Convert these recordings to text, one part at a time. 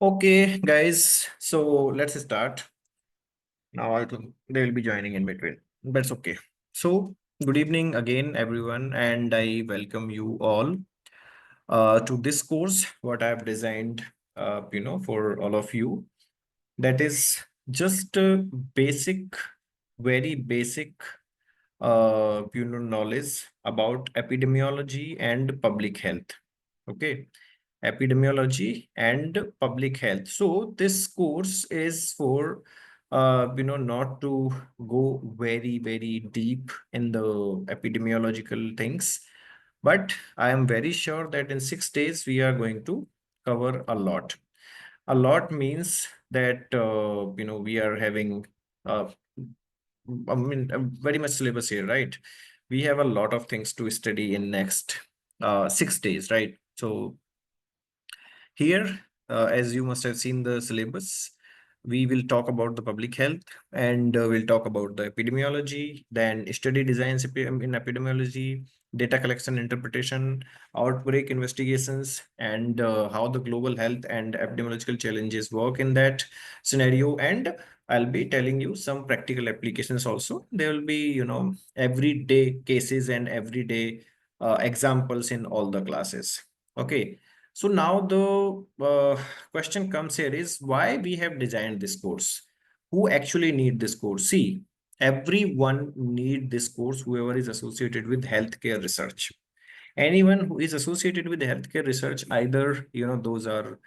Okay, guys, so let's start. Now I think they will be joining in between. That's okay. So, good evening again, everyone, and I welcome you all to this course, what I've designed, for all of you. That is just basic, very basic, knowledge about epidemiology and public health. Okay, epidemiology and public health. So this course is for not to go very deep in the epidemiological things, but I am very sure that in 6 days we are going to cover a lot. A lot means that we are having uh, very much syllabus here, right? We have a lot of things to study in next 6 days, right? So here, as you must have seen the syllabus, we will talk about the public health and we'll talk about the epidemiology, then study designs in epidemiology, data collection interpretation, outbreak investigations, and how the global health and epidemiological challenges work in that scenario. And I'll be telling you some practical applications also. There will be, everyday cases and everyday examples in all the classes. Okay. So now the question comes here is why we have designed this course. Who actually need this course? See, everyone need this course, whoever is associated with healthcare research. Anyone who is associated with healthcare research, either, those are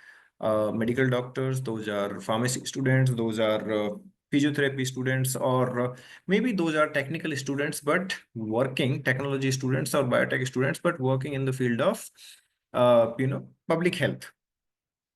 medical doctors, those are pharmacy students, those are physiotherapy students, or maybe those are technical students, but working technology students or biotech students, but working in the field of public health.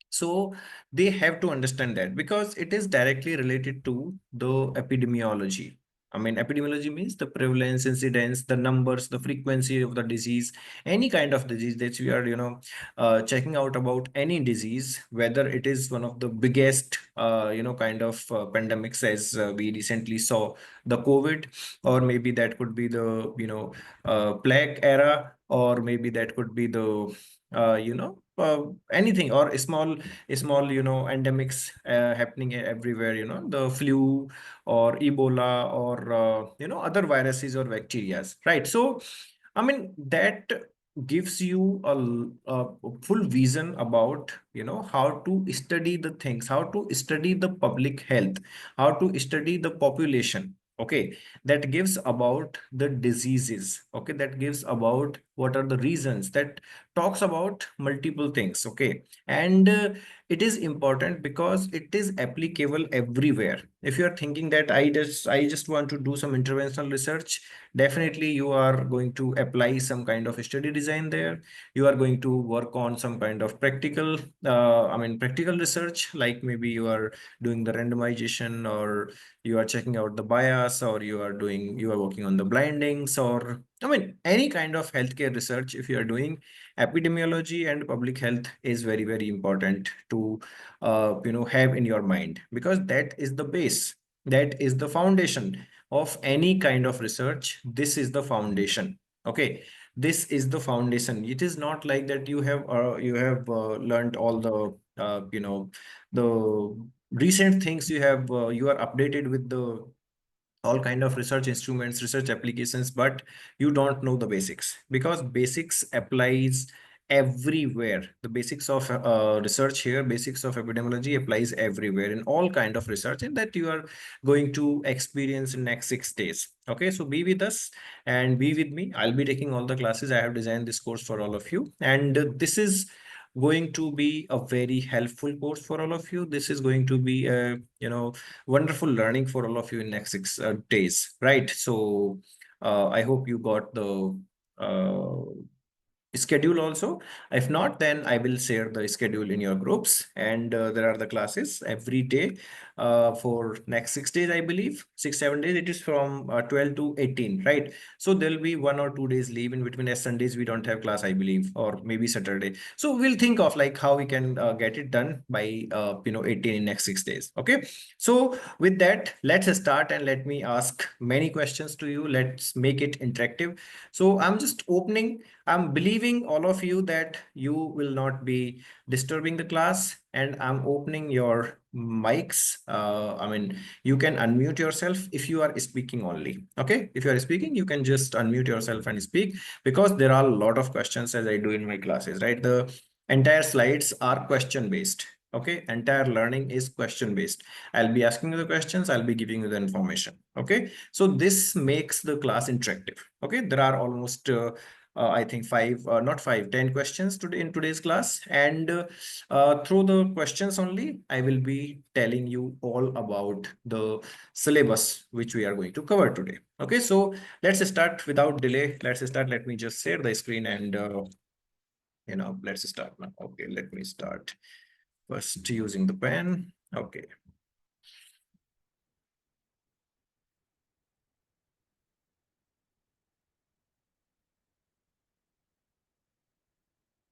So they have to understand that because it is directly related to the epidemiology. I mean, epidemiology means the prevalence, incidence, the numbers, the frequency of the disease, any kind of disease that we are, checking out about any disease, whether it is one of the biggest, kind of pandemics as we recently saw the COVID, or maybe that could be the, plague era, or maybe that could be the, anything or small endemics happening everywhere, the flu or ebola or other viruses or bacteria, right? So I mean that gives you a full vision about how to study the things, how to study the public health, how to study the population. Okay, that gives about the diseases. Okay, that gives about what are the reasons, that talks about multiple things. Okay, and it is important because it is applicable everywhere. If you are thinking that I just want to do some interventional research, definitely you are going to apply some kind of study design there. You are going to work on some kind of practical practical research, like maybe you are doing the randomization, or you are checking out the bias, or you are working on the blindings, or I mean any kind of healthcare research. If you are doing, epidemiology and public health is very important to have in your mind, because that is the base, that is the foundation of any kind of research. This is the foundation. Okay, this is the foundation. It is not like that you have learned all the the recent things. You are updated with the all kind of research instruments, research applications, but you don't know the basics, because basics applies everywhere. The basics of research here, basics of epidemiology applies everywhere in all kind of research, and that you are going to experience in next 6 days. Okay, so be with us and be with me. I'll be taking all the classes. I have designed this course for all of you, and this is going to be a very helpful course for all of you. This is going to be a wonderful learning for all of you in next 6 days, right? So I hope you got the schedule also. If not, then I will share the schedule in your groups, and there are the classes every day for next 6 days, I believe 6 7 days. It is from 12 to 18, right? So there'll be 1 or 2 days leave in between, as Sundays we don't have class, I believe, or maybe Saturday. So we'll think of like how we can get it done by 18 in next 6 days. Okay, so with that, let's start, and let me ask many questions to you. Let's make it interactive. So I'm just opening. I'm believing believing all of you that you will not be disturbing the class, and I'm opening your mics. I mean, you can unmute yourself if you are speaking only. Okay, if you are speaking, you can just unmute yourself and speak, because there are a lot of questions as I do in my classes, right? The entire slides are question based. Okay, entire learning is question based. I'll be asking you the questions, I'll be giving you the information. Okay, so this makes the class interactive. Okay, there are almost I think five, not five, 10 questions today in today's class. And through the questions only, I will be telling you all about the syllabus which we are going to cover today. Okay, so let's start without delay. Let's start. Let me just share the screen and let's start now. Okay, let me start first using the pen. Okay.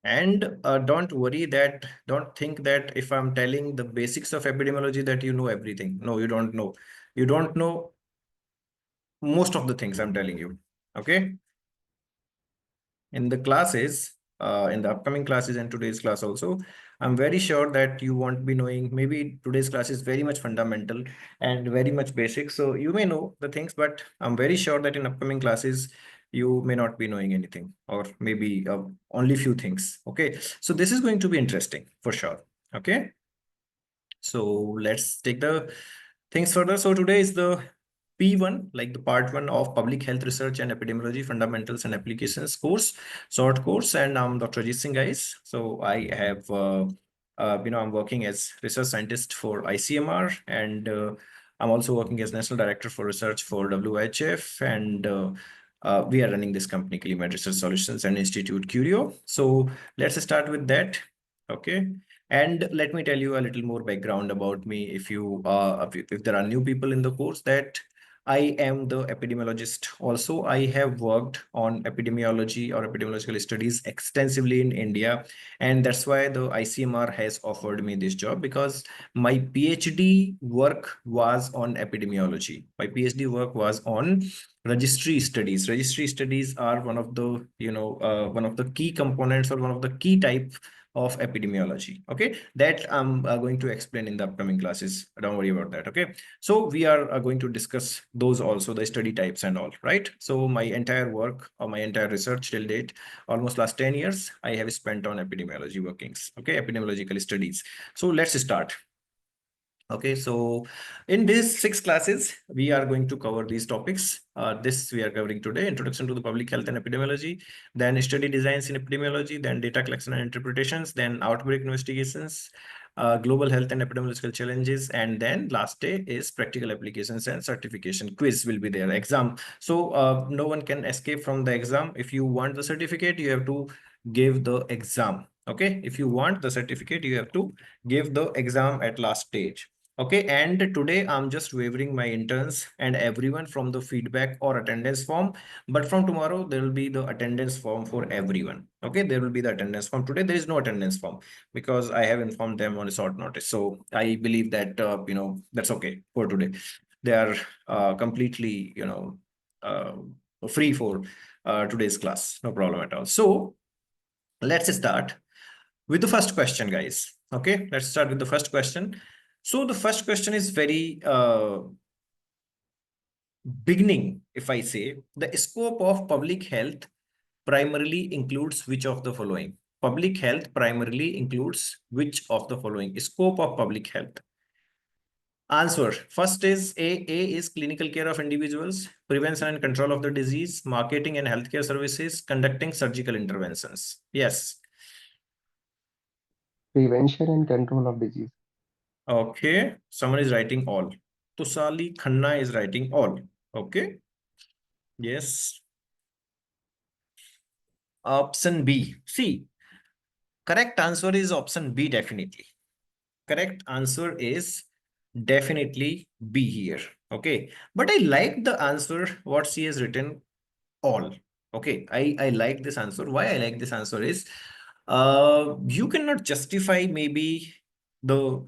And don't think that if I'm telling the basics of epidemiology that you know everything. No, you don't know. You don't know most of the things I'm telling you. Okay. In the classes, in the upcoming classes and today's class also, I'm very sure that you won't be knowing. Maybe today's class is very much fundamental and very much basic. So you may know the things, but I'm very sure that in upcoming classes, you may not be knowing anything, or maybe only few things. Okay. So this is going to be interesting for sure. Okay. So let's take the things further. So today is the P1, like the part one of Public Health Research and Epidemiology Fundamentals and Applications course, short course. And I'm Dr. Ajit Singh, guys. So I have, I'm working as research scientist for ICMR, and I'm also working as National Director for Research for WHF. And we are running this company, Climate Research Solutions and Institute Curio. So let's start with that. Okay. And let me tell you a little more background about me. If there are new people in the course, that I am the epidemiologist. Also, I have worked on epidemiology or epidemiological studies extensively in India, and that's why the ICMR has offered me this job, because my PhD work was on epidemiology. My PhD work was on registry studies. Registry studies are one of the one of the key components, or one of the key type of epidemiology. Okay, that I'm going to explain in the upcoming classes. Don't worry about that. Okay, so we are going to discuss those also, the study types and all, right? So my entire work, or my entire research till date, almost last 10 years, I have spent on epidemiology workings. Okay, epidemiological studies. So let's start. Okay, so in these 6 classes, we are going to cover these topics. This we are covering today: introduction to the public health and epidemiology, then study designs in epidemiology, then data collection and interpretations, then outbreak investigations, global health and epidemiological challenges, and then last day is practical applications and certification. Quiz will be there, exam. So no one can escape from the exam. If you want the certificate, you have to give the exam. Okay, if you want the certificate, you have to give the exam at last stage. Okay, and today I'm just waiving my interns and everyone from the feedback or attendance form. But from tomorrow, there will be the attendance form for everyone. Okay, there will be the attendance form. Today, there is no attendance form because I have informed them on a short notice. So I believe that, that's okay for today. They are completely, uh, free for today's class. No problem at all. So let's start with the first question, guys. Okay, let's start with the first question. So the first question is very beginning. If I say the scope of public health primarily includes which of the following? Public health primarily includes which of the following? Scope of public health. Answer. First is A is clinical care of individuals, prevention and control of the disease, marketing and healthcare services, conducting surgical interventions. Yes. Prevention and control of disease. Okay, someone is writing all. Tusali Khanna is writing all. Okay, yes. Option B. See, correct answer is option B, definitely. Correct answer is definitely B here. Okay, but I like the answer what she has written, all. Okay, I like this answer. Why I like this answer is you cannot justify maybe the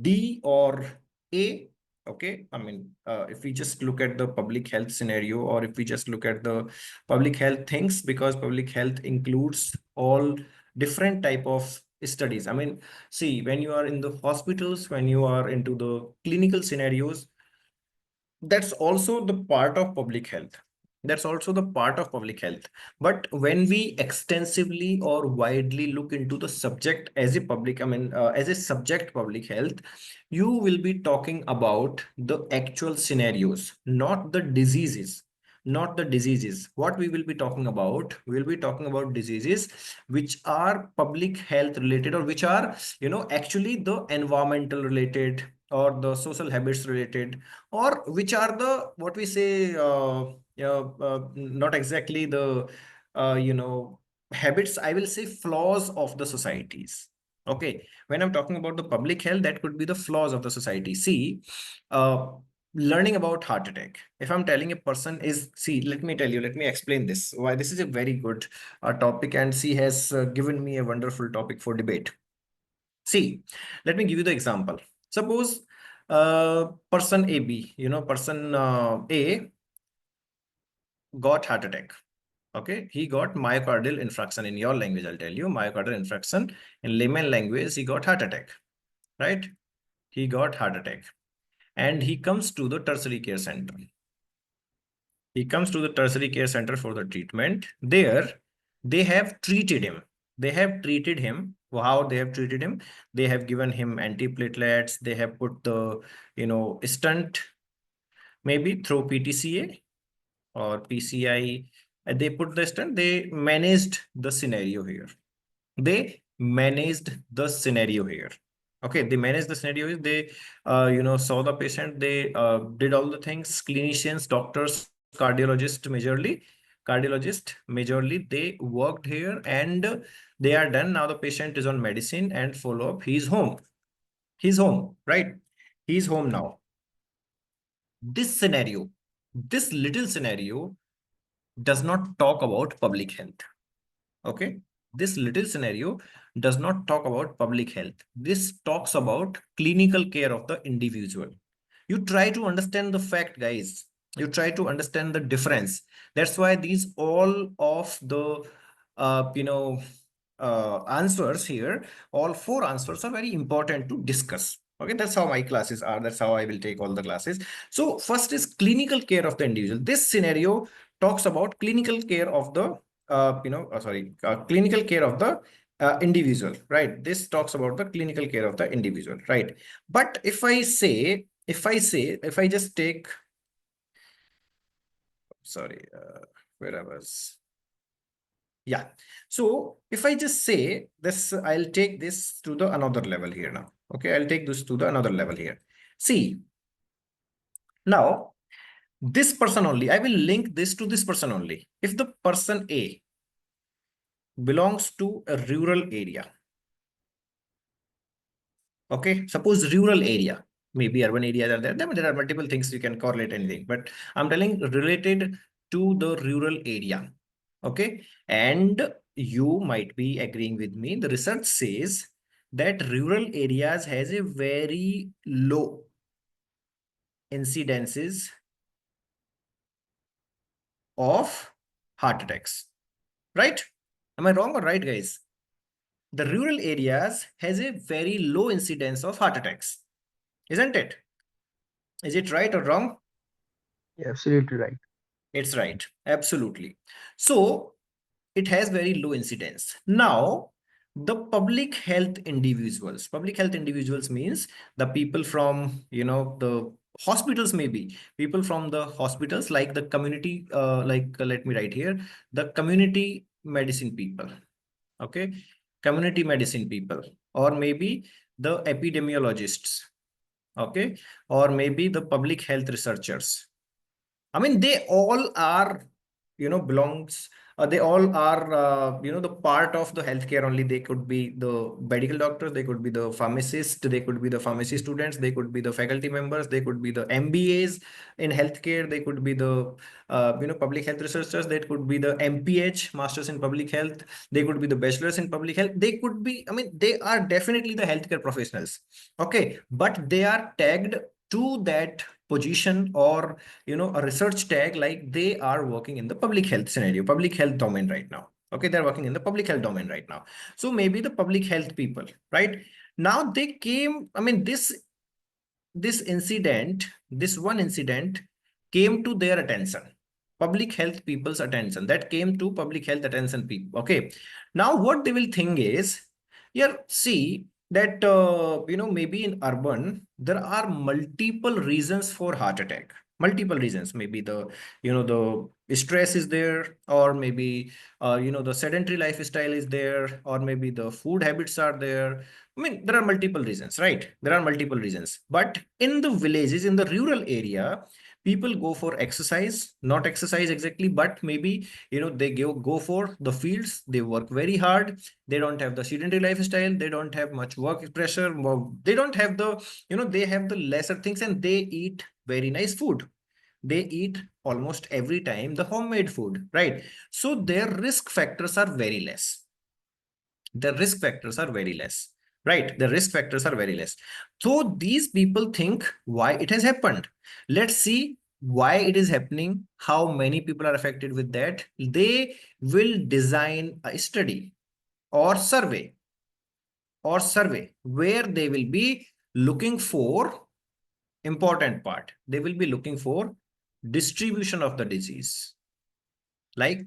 D or A. Okay, I mean, if we just look at the public health scenario, or if we just look at the public health things, because public health includes all different type of studies. I mean, see, when you are in the hospitals, when you are into the clinical scenarios, that's also the part of public health. That's also the part of public health. But when we extensively or widely look into the subject as a public, I mean, as a subject public health, you will be talking about the actual scenarios, not the diseases. Not the diseases. What we will be talking about, we will be talking about diseases which are public health related, or which are, actually the environmental related, or the social habits related, or which are the, what we say, not exactly the habits, I will say flaws of the societies. Okay, when I'm talking about the public health, that could be the flaws of the society. See, uh, learning about heart attack, if I'm telling a person is, see, let me tell you, let me explain this, why this is a very good topic, and she has given me a wonderful topic for debate. See, let me give you the example. Suppose person AB, person A got heart attack. Okay, he got myocardial infarction. In your language, I'll tell you myocardial infarction. In layman language, he got heart attack, right? He got heart attack, and he comes to the tertiary care center. He comes to the tertiary care center for the treatment. There, they have treated him. They have treated him. How they have treated him? They have given him antiplatelets. They have put the, stunt, maybe through PTCA or PCI. They put the stunt. They managed the scenario here. They managed the scenario here. Okay, they managed the scenario. They, saw the patient. They did all the things. Clinicians, doctors, cardiologist majorly, they worked here, and they are done. Now the patient is on medicine and follow up. He's home. He's home, right? He's home now. This scenario, this little scenario does not talk about public health. Okay, this little scenario does not talk about public health. This talks about clinical care of the individual. You try to understand the fact, guys. You try to understand the difference. That's why these all of the answers here, all four answers are very important to discuss. Okay, that's how my classes are. That's how I will take all the classes. So first is clinical care of the individual. This scenario talks about clinical care of the clinical care of the individual, right? This talks about the clinical care of the individual, right? But if I just take, sorry, where I was, yeah. So if I just say this, I'll take this to the another level here now. Okay, I'll take this to the another level here. See, now this person only, I will link this to this person only. If the person A belongs to a rural area, okay, suppose rural area, maybe urban areas are there. There are multiple things you can correlate anything, but I'm telling related to the rural area. Okay, and you might be agreeing with me. The research says that rural areas has a very low incidences of heart attacks. Right? Am I wrong or right, guys? The rural areas has a very low incidence of heart attacks, isn't it? Is it right or wrong? Yeah, absolutely right. It's right. Absolutely. So it has very low incidence. Now, the public health individuals means the people from, the hospitals, maybe people from the hospitals, like the community, let me write here, the community medicine people. Okay. Community medicine people, or maybe the epidemiologists. Okay. Or maybe the public health researchers. I mean, they all are, belongs, they all are, the part of the healthcare only. They could be the medical doctors, they could be the pharmacists, they could be the pharmacy students, they could be the faculty members, they could be the MBAs in healthcare, they could be the, public health researchers, they could be the MPH, Masters in Public Health, they could be the bachelors in public health, they could be, I mean, they are definitely the healthcare professionals. Okay, but they are tagged to that position, or a research tag, like they are working in the public health scenario, public health domain right now. Okay, they're working in the public health domain right now. So maybe the public health people, right? Now they came, I mean, this incident, this one incident came to their attention, public health people's attention, that came to public health attention people. Okay, now what they will think is, yeah, see that maybe in urban there are multiple reasons for heart attack, multiple reasons. Maybe the the stress is there, or maybe the sedentary lifestyle is there, or maybe the food habits are there. I mean, there are multiple reasons, right? There are multiple reasons. But in the villages, in the rural area, people go for exercise, not exercise exactly, but maybe, they go for the fields, they work very hard. They don't have the sedentary lifestyle. They don't have much work pressure. They don't have the, they have the lesser things, and they eat very nice food. They eat almost every time the homemade food, right? So their risk factors are very less. The risk factors are very less, right? The risk factors are very less. So these people think why it has happened. Let's see why it is happening, how many people are affected with that. They will design a study or survey where they will be looking for important part. They will be looking for distribution of the disease, like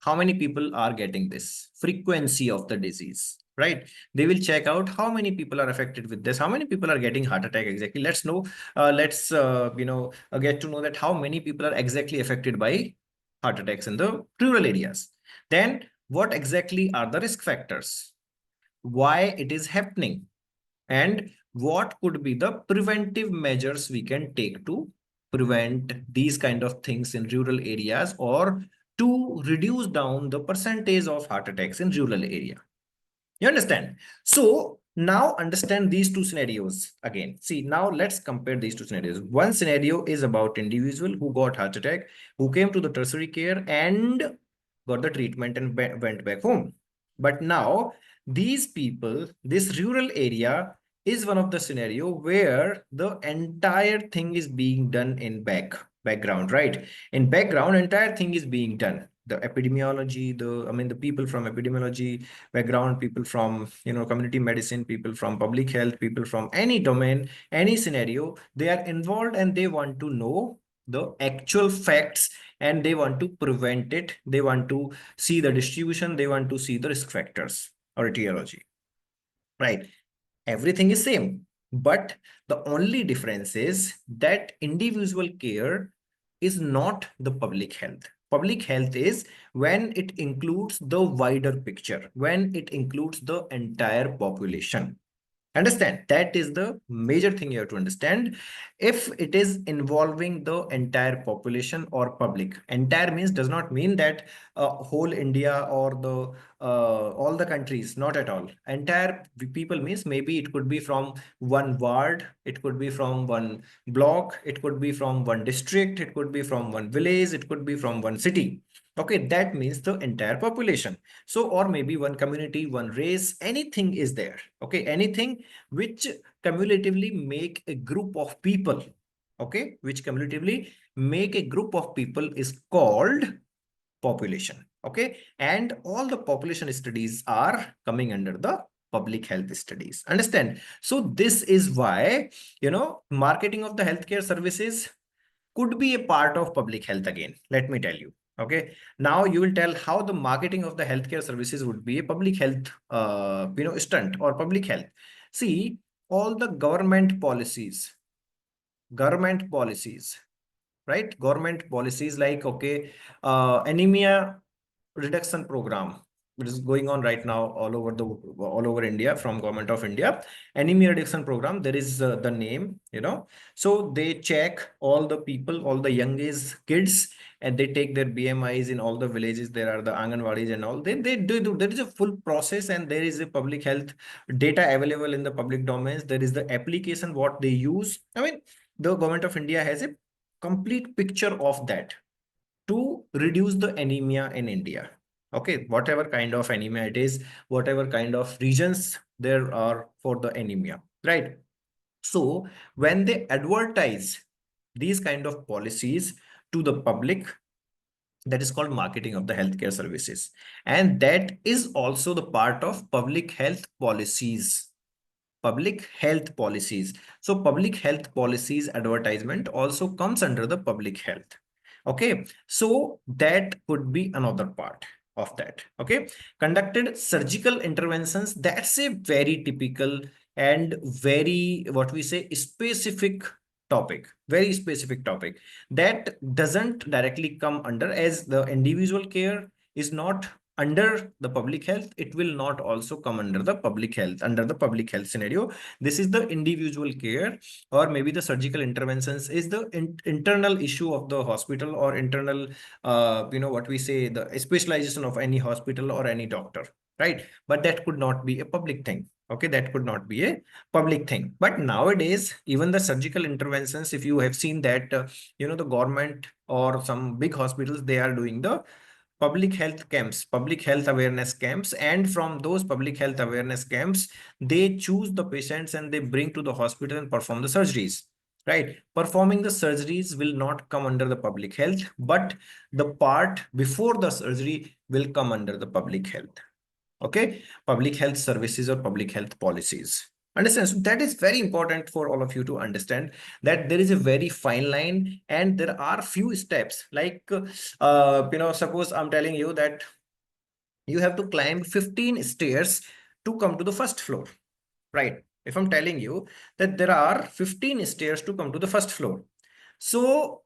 how many people are getting this, frequency of the disease, right? They will check out how many people are affected with this, how many people are getting heart attack exactly. Let's know, let's get to know that how many people are exactly affected by heart attacks in the rural areas. Then what exactly are the risk factors, why it is happening, and what could be the preventive measures we can take to prevent these kind of things in rural areas, or to reduce down the percentage of heart attacks in rural area. You understand? So now understand these two scenarios again. See, now let's compare these two scenarios. One scenario is about individual who got heart attack, who came to the tertiary care and got the treatment and went back home. But now these people, this rural area is one of the scenario where the entire thing is being done in background, right? In background, entire thing is being done. The epidemiology, the people from epidemiology background, people from community medicine, people from public health, people from any domain, any scenario, they are involved and they want to know the actual facts, and they want to prevent it. They want to see the distribution, they want to see the risk factors or etiology, right? Everything is same, but the only difference is that individual care is not the public health. Public health is when it includes the wider picture, when it includes the entire population. Understand, that is the major thing you have to understand. If it is involving the entire population or public, entire means does not mean that whole India or the all the countries, not at all. Entire people means maybe it could be from one ward, it could be from one block, it could be from one district, it could be from one village, it could be from one city. Okay, that means the entire population. So, or maybe one community, one race, anything is there. Okay, anything which cumulatively make a group of people. Okay, which cumulatively make a group of people is called population. Okay, and all the population studies are coming under the public health studies. Understand? So this is why, marketing of the healthcare services could be a part of public health again. Let me tell you. Okay. Now you will tell how the marketing of the healthcare services would be a public health, stunt or public health. See, all the government policies, right? Government policies like, okay, anemia reduction program, which is going on right now all over India from government of India. Anemia reduction program, there is the name, so they check all the people, all the young age kids, and they take their BMIs in all the villages. There are the Anganwadis and all. They do. There is a full process, and there is a public health data available in the public domains. There is the application what they use. I mean, the government of India has a complete picture of that to reduce the anemia in India. Okay, whatever kind of anemia it is, whatever kind of regions there are for the anemia, right? So when they advertise these kind of policies to the public, that is called marketing of the healthcare services, and that is also the part of public health policies. Public health policies. So public health policies advertisement also comes under the public health. Okay, so that could be another part of that. Okay, conducted surgical interventions, that's a very typical and very, what we say, specific topic, very specific topic that doesn't directly come under, as the individual care is not under the public health, it will not also come under the public health, under the public health scenario. This is the individual care, or maybe the surgical interventions is the internal issue of the hospital, or internal, what we say, the specialization of any hospital or any doctor, right? But that could not be a public thing. Okay, that could not be a public thing. But nowadays, even the surgical interventions, if you have seen that, the government or some big hospitals, they are doing the public health camps, public health awareness camps, and from those public health awareness camps, they choose the patients and they bring to the hospital and perform the surgeries. Right, performing the surgeries will not come under the public health, but the part before the surgery will come under the public health. Okay, public health services or public health policies. Understand? So that is very important for all of you to understand, that there is a very fine line and there are few steps. Like, suppose I'm telling you that you have to climb 15 stairs to come to the first floor, right? If I'm telling you that there are 15 stairs to come to the first floor, so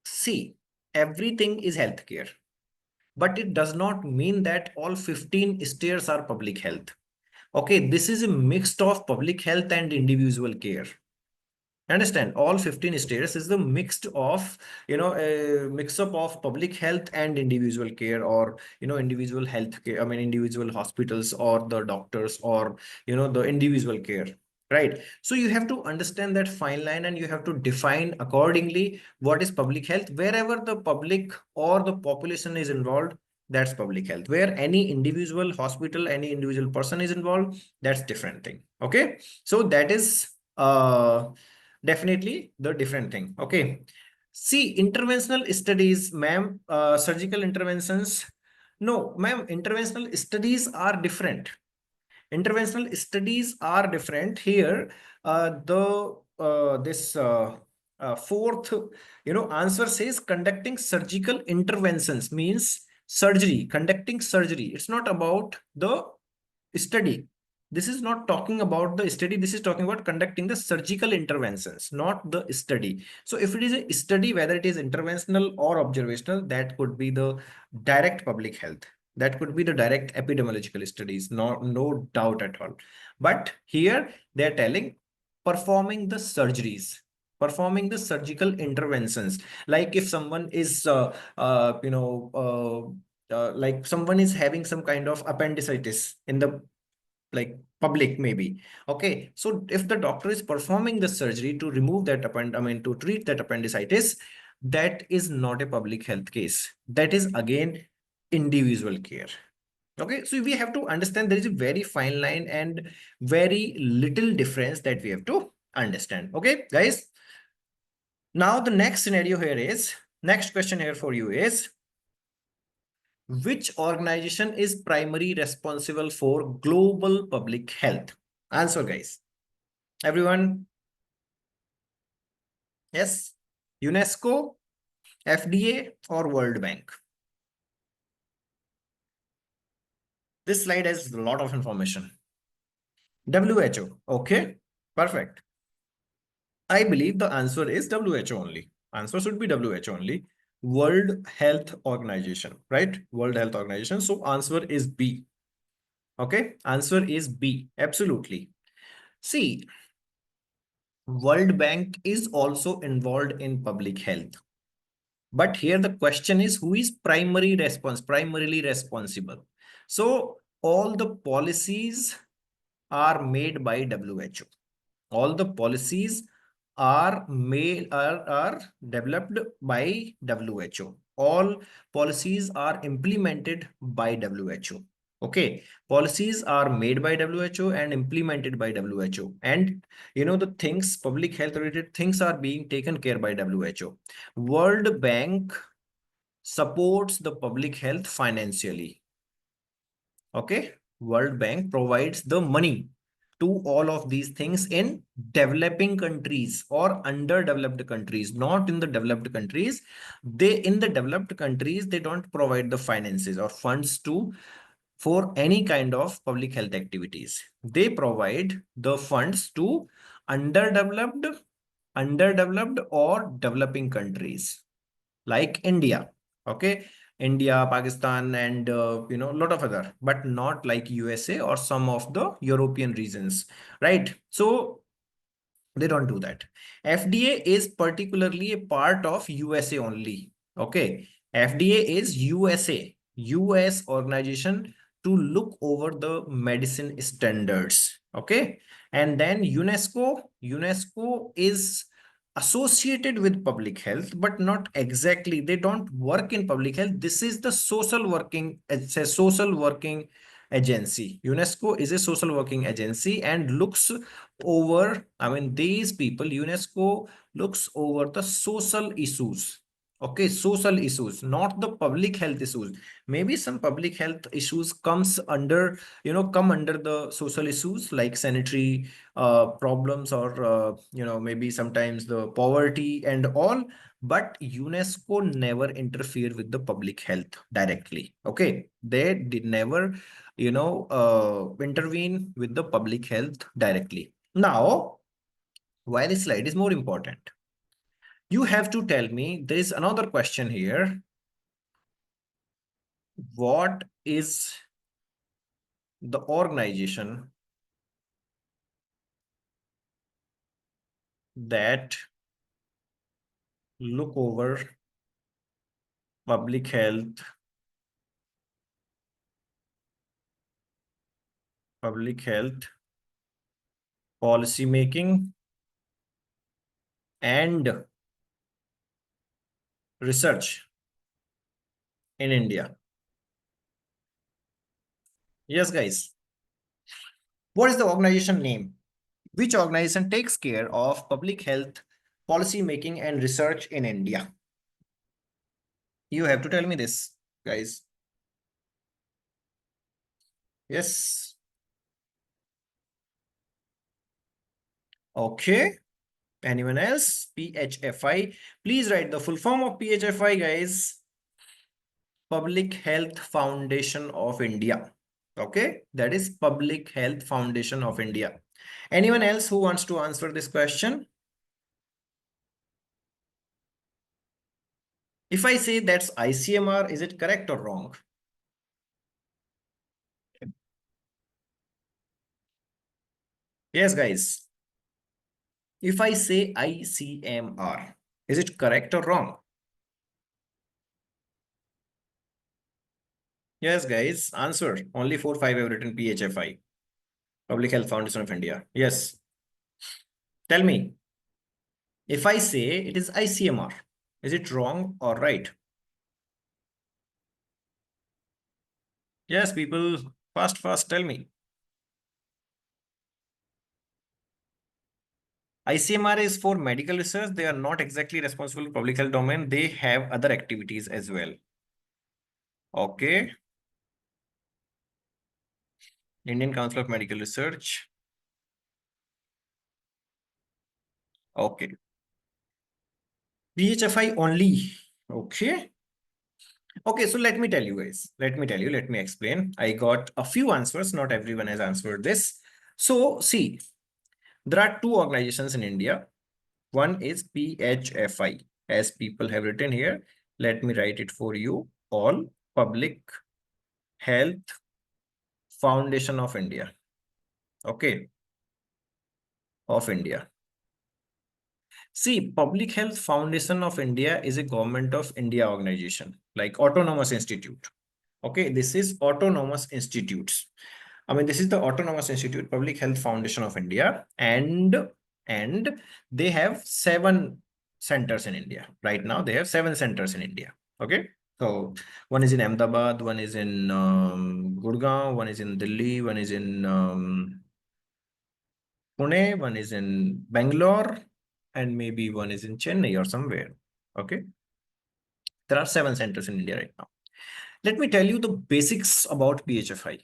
see, everything is healthcare, but it does not mean that all 15 stairs are public health. Okay, this is a mix of public health and individual care. Understand, all 15 states is the mixed of, a mix up of public health and individual care, or individual health care, I mean individual hospitals or the doctors, or the individual care, right? So you have to understand that fine line and you have to define accordingly what is public health. Wherever the public or the population is involved, that's public health. Where any individual hospital, any individual person is involved, that's different thing. Okay, so that is definitely the different thing. Okay. See, interventional studies, ma'am, surgical interventions. No, ma'am, interventional studies are different. Interventional studies are different here. The this fourth, answer says conducting surgical interventions means surgery, conducting surgery. It's not about the study. This is not talking about the study. This is talking about conducting the surgical interventions, not the study. So if it is a study, whether it is interventional or observational, that could be the direct public health. That could be the direct epidemiological studies, no doubt at all. But here they're telling performing the surgeries, performing the surgical interventions. Like if someone is, like someone is having some kind of appendicitis in the, like, public maybe. Okay, so if the doctor is performing the surgery to remove that I mean to treat that appendicitis, that is not a public health case. That is again individual care. Okay, so we have to understand there is a very fine line and very little difference that we have to understand. Okay, guys. Now the next scenario here is, next question here for you is, which organization is primary responsible for global public health? Answer, guys. Everyone. Yes. UNESCO, FDA, or World Bank? This slide has a lot of information. WHO. Okay. Perfect. I believe the answer is WHO only. Answer should be WHO only. World Health Organization, right? World Health Organization. So answer is B. Okay. Answer is B. Absolutely. See, World Bank is also involved in public health. But here the question is, who is primarily responsible? So all the policies are made by WHO. All the policies are developed by WHO. All policies are implemented by WHO. Okay, policies are made by WHO and implemented by WHO. And the things, public health related things are being taken care by WHO. World Bank supports the public health financially. Okay, World Bank provides the money to all of these things in developing countries or underdeveloped countries, not in the developed countries. They in the developed countries, they don't provide the finances or funds to for any kind of public health activities. They provide the funds to underdeveloped, underdeveloped or developing countries like India. Okay, India, Pakistan, and a lot of other, but not like USA or some of the European regions, right? So they don't do that. FDA is particularly a part of USA only. Okay. FDA is USA, US organization to look over the medicine standards. Okay. And then UNESCO is associated with public health, but not exactly. They don't work in public health. This is the social working, it's a social working agency. UNESCO is a social working agency and looks over, I mean, these people, UNESCO looks over the social issues. Okay, social issues, not the public health issues. Maybe some public health issues come under the social issues like sanitary problems or maybe sometimes the poverty and all. But UNESCO never interfere with the public health directly. Okay, they did never intervene with the public health directly. Now, why this slide is more important? You have to tell me, there is another question here. What is the organization that look over public health policy making and research in India? Yes, guys. What is the organization name? Which organization takes care of public health policy making and research in India? You have to tell me this, guys. Yes. Okay. Anyone else? PHFI. Please write the full form of PHFI, guys. Public Health Foundation of India. Okay. That is Public Health Foundation of India. Anyone else who wants to answer this question? If I say that's ICMR, is it correct or wrong? Yes, guys. If I say ICMR, is it correct or wrong? Yes, guys. Answer. Only 4 5 have written PHFI. Public Health Foundation of India. Yes. Tell me. If I say it is ICMR, is it wrong or right? Yes, people, fast, fast, tell me. ICMR is for medical research. They are not exactly responsible for public health domain. They have other activities as well. Okay. Indian Council of Medical Research. Okay. PHFI only. Okay. Okay, so let me tell you guys. Let me explain. I got a few answers. Not everyone has answered this. So see, there are two organizations in India. One is PHFI, as people have written here. Let me write it for you. All Public Health Foundation of India. Okay, of India. See, Public Health Foundation of India is a government of India organization, like autonomous institute. Okay, this is autonomous institutes. I mean, this is the Autonomous Institute, Public Health Foundation of India, and they have 7 centers in India. Right now, they have 7 centers in India. Okay. So one is in Ahmedabad, one is in Gurgaon, one is in Delhi, one is in Pune, one is in Bangalore, and maybe one is in Chennai or somewhere. Okay. There are 7 centers in India right now. Let me tell you the basics about PHFI.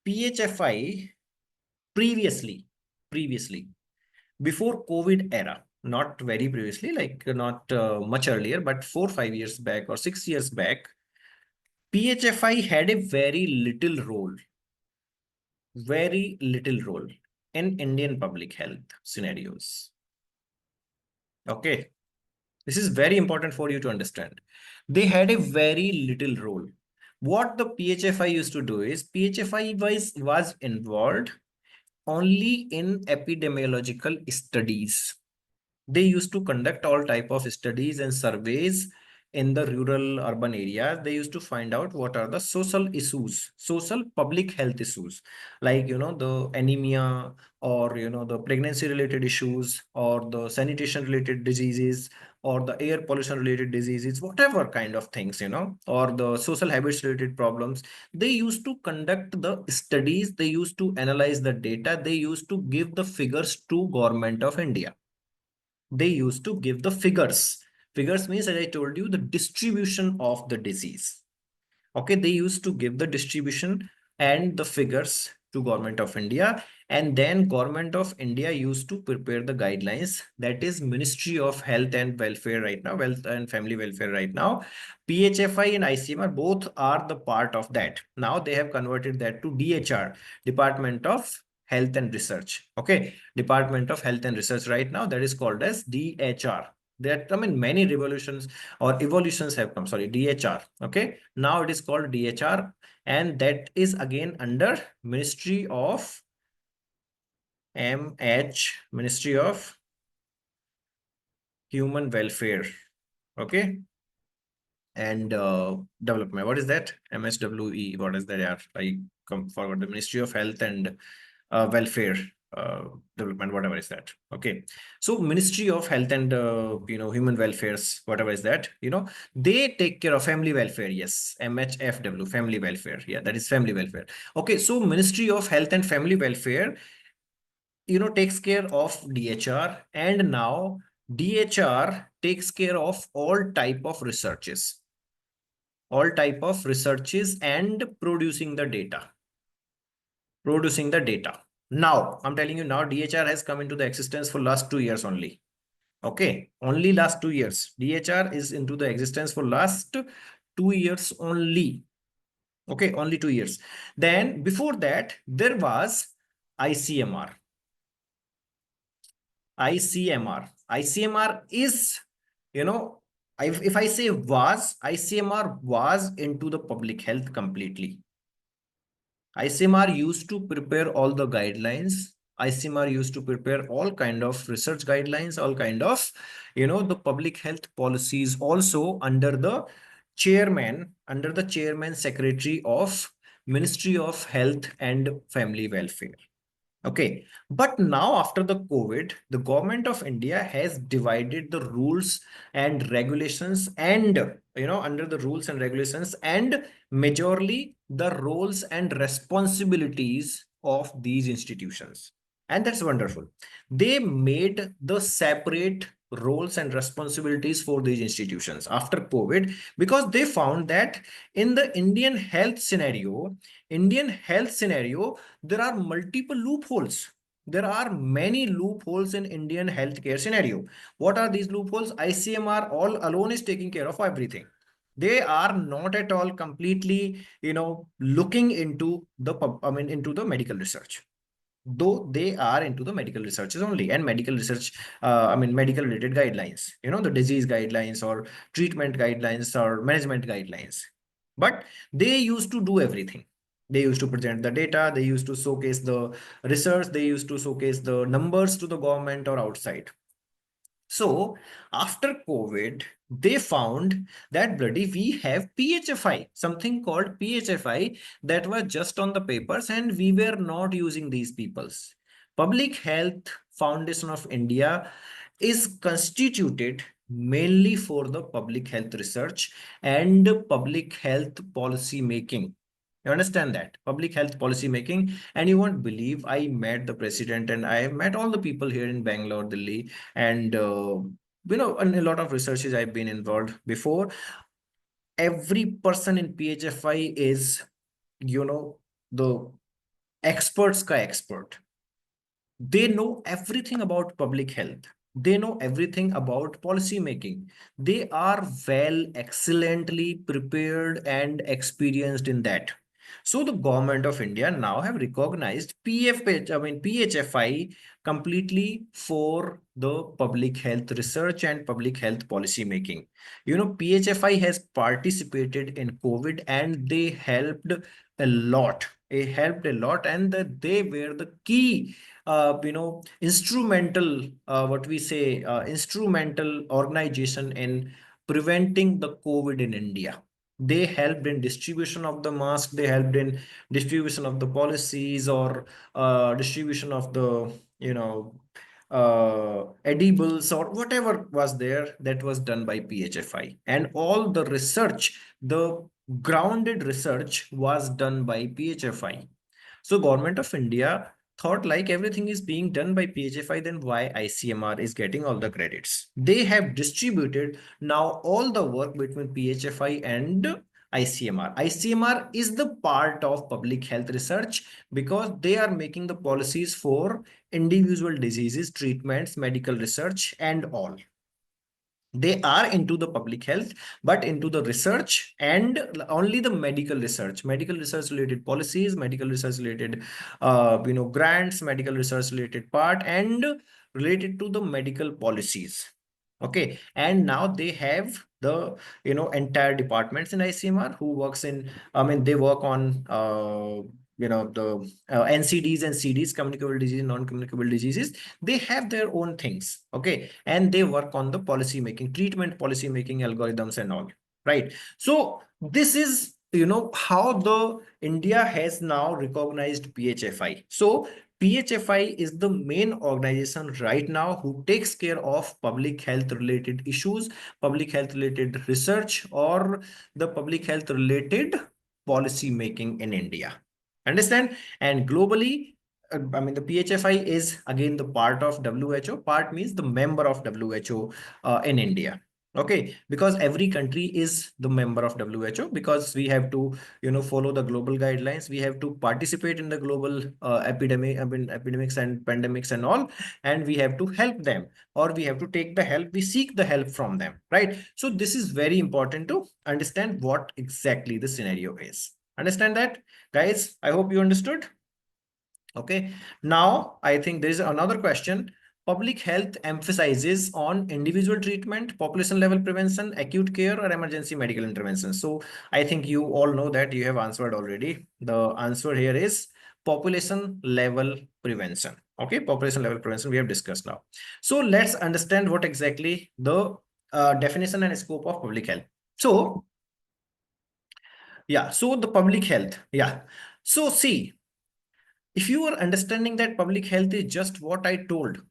PHFI previously, before COVID era, not very previously, like not much earlier, but 4 5 years back or 6 years back, PHFI had a very little role in Indian public health scenarios. Okay, this is very important for you to understand. They had a very little role. What the PHFI used to do is PHFI was involved only in epidemiological studies. They used to conduct all type of studies and surveys in the rural urban areas. They used to find out what are the social issues, social public health issues, like the anemia, or the pregnancy related issues, or the sanitation related diseases, or the air pollution related diseases, whatever kind of things, or the social habits related problems. They used to conduct the studies, they used to analyze the data, they used to give the figures to government of India. They used to give the figures. Figures means, as I told you, the distribution of the disease. Okay, they used to give the distribution and the figures to government of India, and then government of India used to prepare the guidelines. That is Ministry of Health and Welfare right now, Wealth and Family Welfare right now. PHFI and ICMR both are the part of that. Now they have converted that to DHR, Department of Health and Research. Okay, Department of Health and Research right now, that is called as DHR. That, I mean, many revolutions or evolutions have come. Sorry, DHR. Okay, now it is called DHR, and that is again under Ministry of Ministry of Human Welfare. Okay, and Development. What is that? MSWE. What is that? Yeah, I come forward. The Ministry of Health and Welfare Development, whatever is that. Okay, so Ministry of Health and Human Welfares, whatever is that, they take care of family welfare. Yes, MHFW, family welfare. Yeah, that is family welfare. Okay, so Ministry of Health and Family Welfare, takes care of DHR, and now DHR takes care of all type of researches and producing the data. Now I'm telling you, now DHR has come into the existence for last 2 years only. Okay, only last 2 years. DHR is into the existence for last 2 years only. Okay, only 2 years. Then before that there was ICMR. ICMR is, if I say was, ICMR was into the public health completely. ICMR used to prepare all the guidelines. ICMR used to prepare all kind of research guidelines, all kind of, the public health policies, also under the chairman secretary of Ministry of Health and Family Welfare. Okay, but now after the COVID, the government of India has divided the rules and regulations, and under the rules and regulations, and majorly the roles and responsibilities of these institutions. And that's wonderful. They made the separate roles and responsibilities for these institutions after COVID, because they found that in the Indian health scenario, there are multiple loopholes. There are many loopholes in Indian healthcare scenario. What are these loopholes? ICMR all alone is taking care of everything. They are not at all completely, looking into into the medical research, though they are into the medical researches only, and medical research, medical related guidelines, the disease guidelines or treatment guidelines or management guidelines. But they used to do everything. They used to present the data, they used to showcase the research, they used to showcase the numbers to the government or outside. So after COVID, they found that bloody we have PHFI, something called PHFI, that was just on the papers, and we were not using these peoples. Public Health Foundation of India is constituted mainly for the public health research and public health policy making. You understand that? Public health policy making. And you won't believe, I met the president and I have met all the people here in Bangalore, Delhi, and and a lot of researches I've been involved before. Every person in PHFI is, the experts ka expert. They know everything about public health. They know everything about policy making. They are well, excellently prepared and experienced in that. So the government of India now have recognized PHFI completely for the public health research and public health policy making. PHFI has participated in COVID and they helped a lot. They helped a lot, and they were the key instrumental, what we say, instrumental organization in preventing the COVID in India. They helped in distribution of the mask. They helped in distribution of the policies, or distribution of the, edibles or whatever was there, that was done by PHFI. And all the research, the grounded research was done by PHFI. So government of India thought like everything is being done by PHFI, then why ICMR is getting all the credits? They have distributed now all the work between PHFI and ICMR. ICMR is the part of public health research because they are making the policies for individual diseases, treatments, medical research, and all. They are into the public health, but into the research and only the medical research related policies, medical research related grants, medical research related part, and related to the medical policies. Okay, and now they have the entire departments in ICMR who works in, they work on the NCDs and CDs, communicable disease, non-communicable diseases. They have their own things. Okay, and they work on the policy making, treatment policy making algorithms and all, right? So this is how the India has now recognized PHFI. So PHFI is the main organization right now who takes care of public health related issues, public health related research, or the public health related policy making in India. Understand? And globally, the PHFI is again the part of WHO. Part means the member of WHO in India. Okay, because every country is the member of WHO, because we have to follow the global guidelines. We have to participate in the global epidemics and pandemics and all, and we have to help them, or we have to take the help. We seek the help from them, right? So this is very important to understand what exactly the scenario is. Understand that, guys? I hope you understood. Okay, now I think there is another question. Public health emphasizes on individual treatment, population level prevention, acute care, or emergency medical intervention. So I think you all know that, you have answered already. The answer here is population level prevention. Okay, population level prevention we have discussed now. So let's understand what exactly the definition and scope of public health. So yeah, so the public health. Yeah. So see, if you are understanding that public health is just what I told,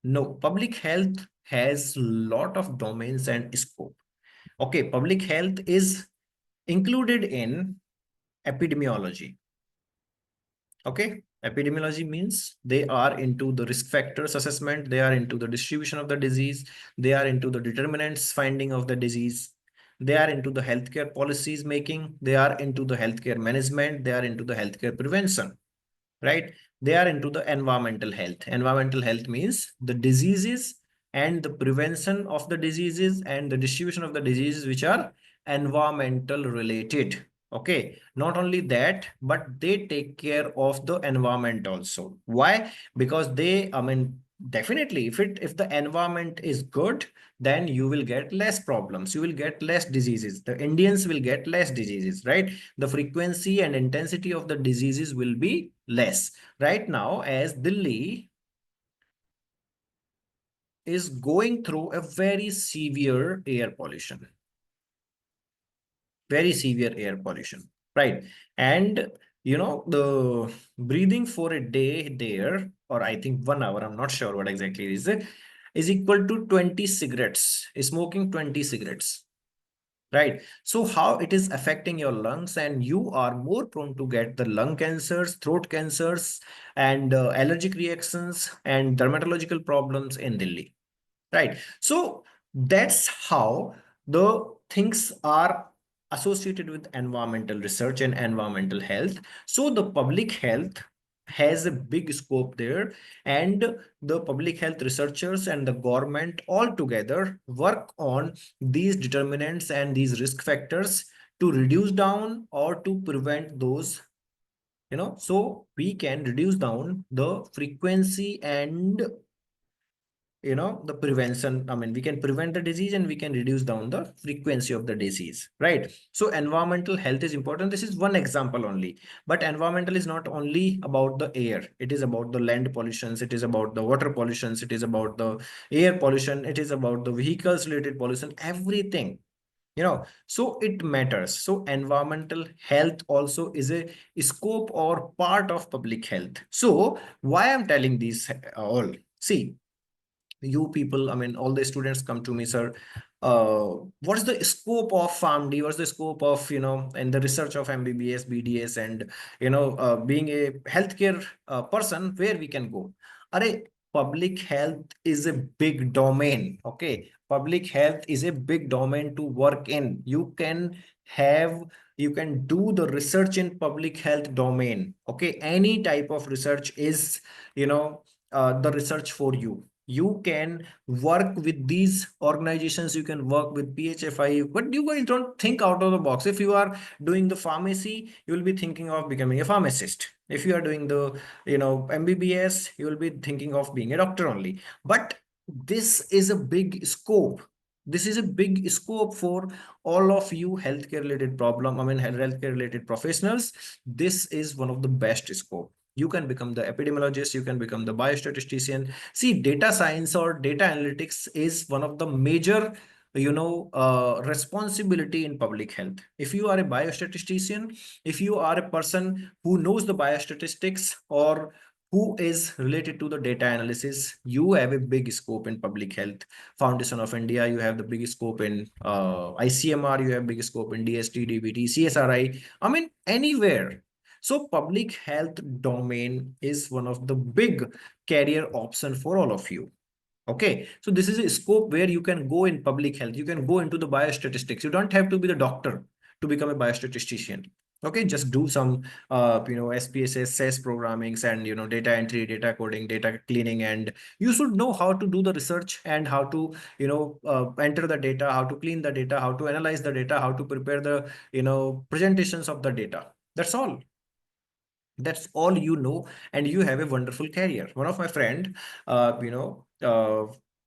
no, public health has lot of domains and scope. Okay, public health is included in epidemiology. Okay, epidemiology means they are into the risk factors assessment, they are into the distribution of the disease, they are into the determinants finding of the disease, they are into the healthcare policies making, they are into the healthcare management, they are into the healthcare prevention, right? They are into the environmental health. Environmental health means the diseases and the prevention of the diseases and the distribution of the diseases which are environmental related. Okay, not only that, but they take care of the environment also. Why? Because they, definitely, if the environment is good, then you will get less problems, you will get less diseases, the Indians will get less diseases, right? The frequency and intensity of the diseases will be less. Right now, as Delhi is going through a very severe air pollution, very severe air pollution, right? And the breathing for a day there, or I think 1 hour, I'm not sure what exactly it is, is equal to 20 cigarettes, smoking 20 cigarettes, right? So how it is affecting your lungs, and you are more prone to get the lung cancers, throat cancers, and allergic reactions and dermatological problems in Delhi, right? So that's how the things are associated with environmental research and environmental health. So the public health has a big scope there, and the public health researchers and the government all together work on these determinants and these risk factors to reduce down or to prevent those, so we can reduce down the frequency and the prevention. I mean, we can prevent the disease and we can reduce down the frequency of the disease, right? So environmental health is important. This is one example only, but environmental is not only about the air. It is about the land pollutions, it is about the water pollutions, it is about the air pollution, it is about the vehicles related pollution, everything. So it matters. So environmental health also is a scope or part of public health. So why I'm telling these all, see, you people, I mean, all the students come to me, sir, what's the scope of PharmD, what's the scope of, and the research of MBBS, BDS, and being a healthcare person, where we can go? Are public health is a big domain. Okay, public health is a big domain to work in. Have you can do the research in public health domain. Okay, any type of research is, the research for you. You can work with these organizations, you can work with PHFI, but you guys don't think out of the box. If you are doing the pharmacy, you will be thinking of becoming a pharmacist. If you are doing the, MBBS, you will be thinking of being a doctor only. But this is a big scope. This is a big scope for all of you healthcare related problem, I mean healthcare related professionals. This is one of the best scope. You can become the epidemiologist, you can become the biostatistician. See, data science or data analytics is one of the major, responsibility in public health. If you are a biostatistician, if you are a person who knows the biostatistics or who is related to the data analysis, you have a big scope in public health. Foundation of India, you have the big scope in ICMR, you have big scope in DST, DBT, CSRI. I mean, anywhere. So public health domain is one of the big career option for all of you. Okay, so this is a scope where you can go in public health. You can go into the biostatistics. You don't have to be the doctor to become a biostatistician. Okay, just do some, SPSS, SAS programmings, and data entry, data coding, data cleaning, and you should know how to do the research and how to, enter the data, how to clean the data, how to analyze the data, how to prepare the, presentations of the data. That's all, and you have a wonderful career. One of my friend,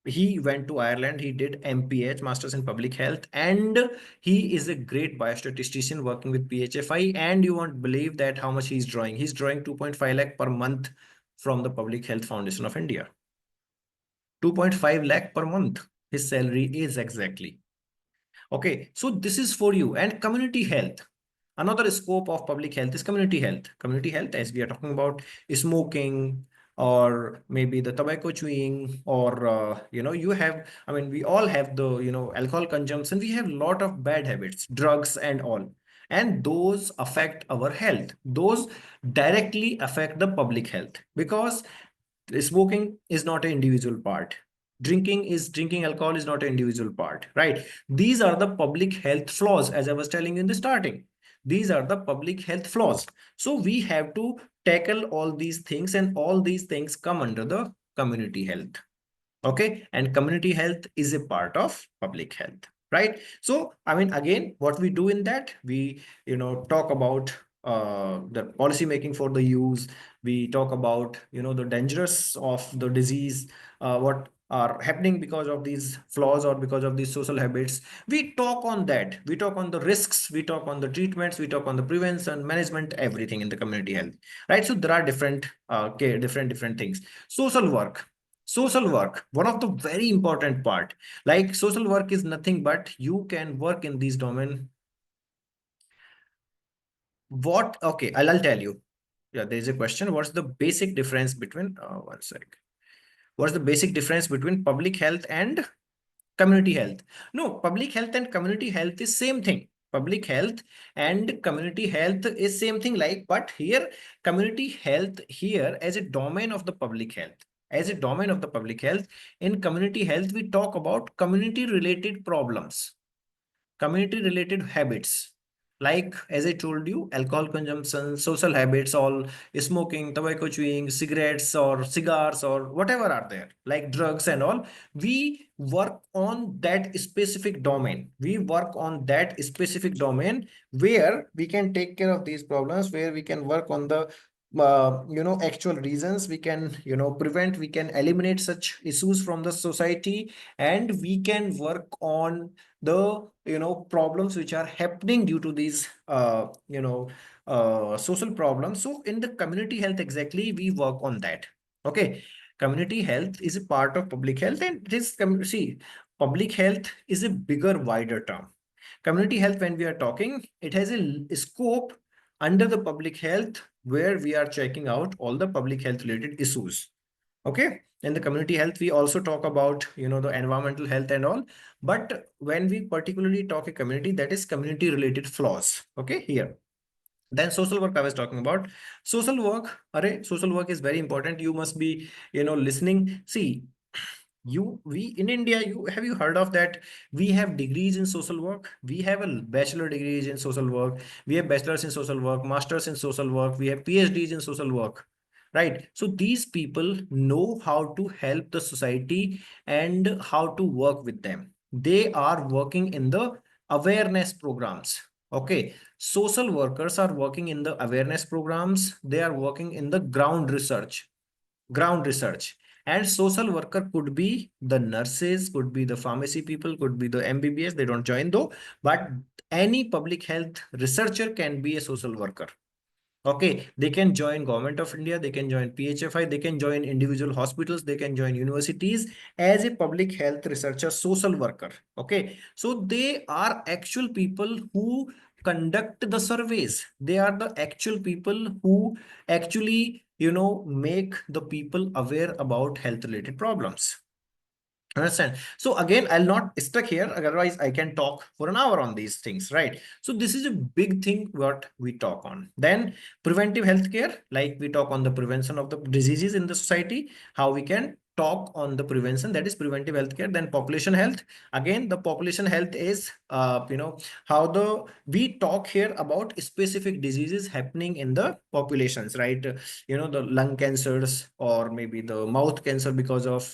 he went to Ireland, he did MPH, Masters in Public Health, and he is a great biostatistician working with PHFI, and you won't believe that how much he's drawing. He's drawing 2.5 lakh per month from the Public Health Foundation of India. 2.5 lakh per month. His salary is exactly. Okay, so this is for you. And community health. Another scope of public health is community health. Community health, as we are talking about, smoking, or maybe the tobacco chewing, or you have. I mean, we all have the alcohol consumption. We have a lot of bad habits, drugs, and all, and those affect our health. Those directly affect the public health, because smoking is not an individual part. Drinking alcohol is not an individual part, right? These are the public health flaws, as I was telling you in the starting. These are the public health flaws. So we have to tackle all these things, and all these things come under the community health. Okay, and community health is a part of public health, right? So I mean, again, what we do in that, we talk about the policy making for the use. We talk about the dangerous of the disease, what are happening because of these flaws or because of these social habits. We talk on that, we talk on the risks, we talk on the treatments, we talk on the prevention, management, everything in the community health, right? So there are different different things. Social work. Social work, one of the very important part. Like, social work is nothing but you can work in these domain. What? Okay, I'll tell you. Yeah, there's a question. What's the basic difference between one sec. What's the basic difference between public health and community health? No, public health and community health is same thing. Public health and community health is same thing, like, but here community health here as a domain of the public health. As a domain of the public health, in community health, we talk about community related problems, community related habits, like as I told you, alcohol consumption, social habits, all smoking, tobacco chewing, cigarettes or cigars or whatever are there, like drugs and all. We work on that specific domain, we work on that specific domain where we can take care of these problems, where we can work on the actual reasons, we can prevent, we can eliminate such issues from the society, and we can work on the problems which are happening due to these social problems. So in the community health, exactly, we work on that. Okay, community health is a part of public health, and it is see, public health is a bigger, wider term. Community health, when we are talking, it has a scope under the public health, where we are checking out all the public health related issues. Okay, in the community health, we also talk about the environmental health and all, but when we particularly talk a community, that is community related flaws. Okay, here. Then social work, I was talking about social work. Array, social work is very important. You must be listening. See, we in India, you heard of that? We have degrees in social work, we have a bachelor degrees in social work, we have bachelors in social work, masters in social work, we have PhDs in social work, right? So these people know how to help the society and how to work with them. They are working in the awareness programs. Okay, social workers are working in the awareness programs, they are working in the ground research. And social worker could be the nurses, could be the pharmacy people, could be the MBBS, they don't join though, but any public health researcher can be a social worker. Okay, they can join Government of India, they can join PHFI, they can join individual hospitals, they can join universities as a public health researcher, social worker. Okay, so they are actual people who conduct the surveys. They are the actual people who actually, make the people aware about health related problems. Understand? So again, I'll not stuck here. Otherwise, I can talk for an hour on these things, right? So this is a big thing what we talk on. Then preventive healthcare, like we talk on the prevention of the diseases in the society, how we can talk on the prevention, that is preventive healthcare. Then population health. Again, the population health is, how the we talk here about specific diseases happening in the populations, right? The lung cancers, or maybe the mouth cancer because of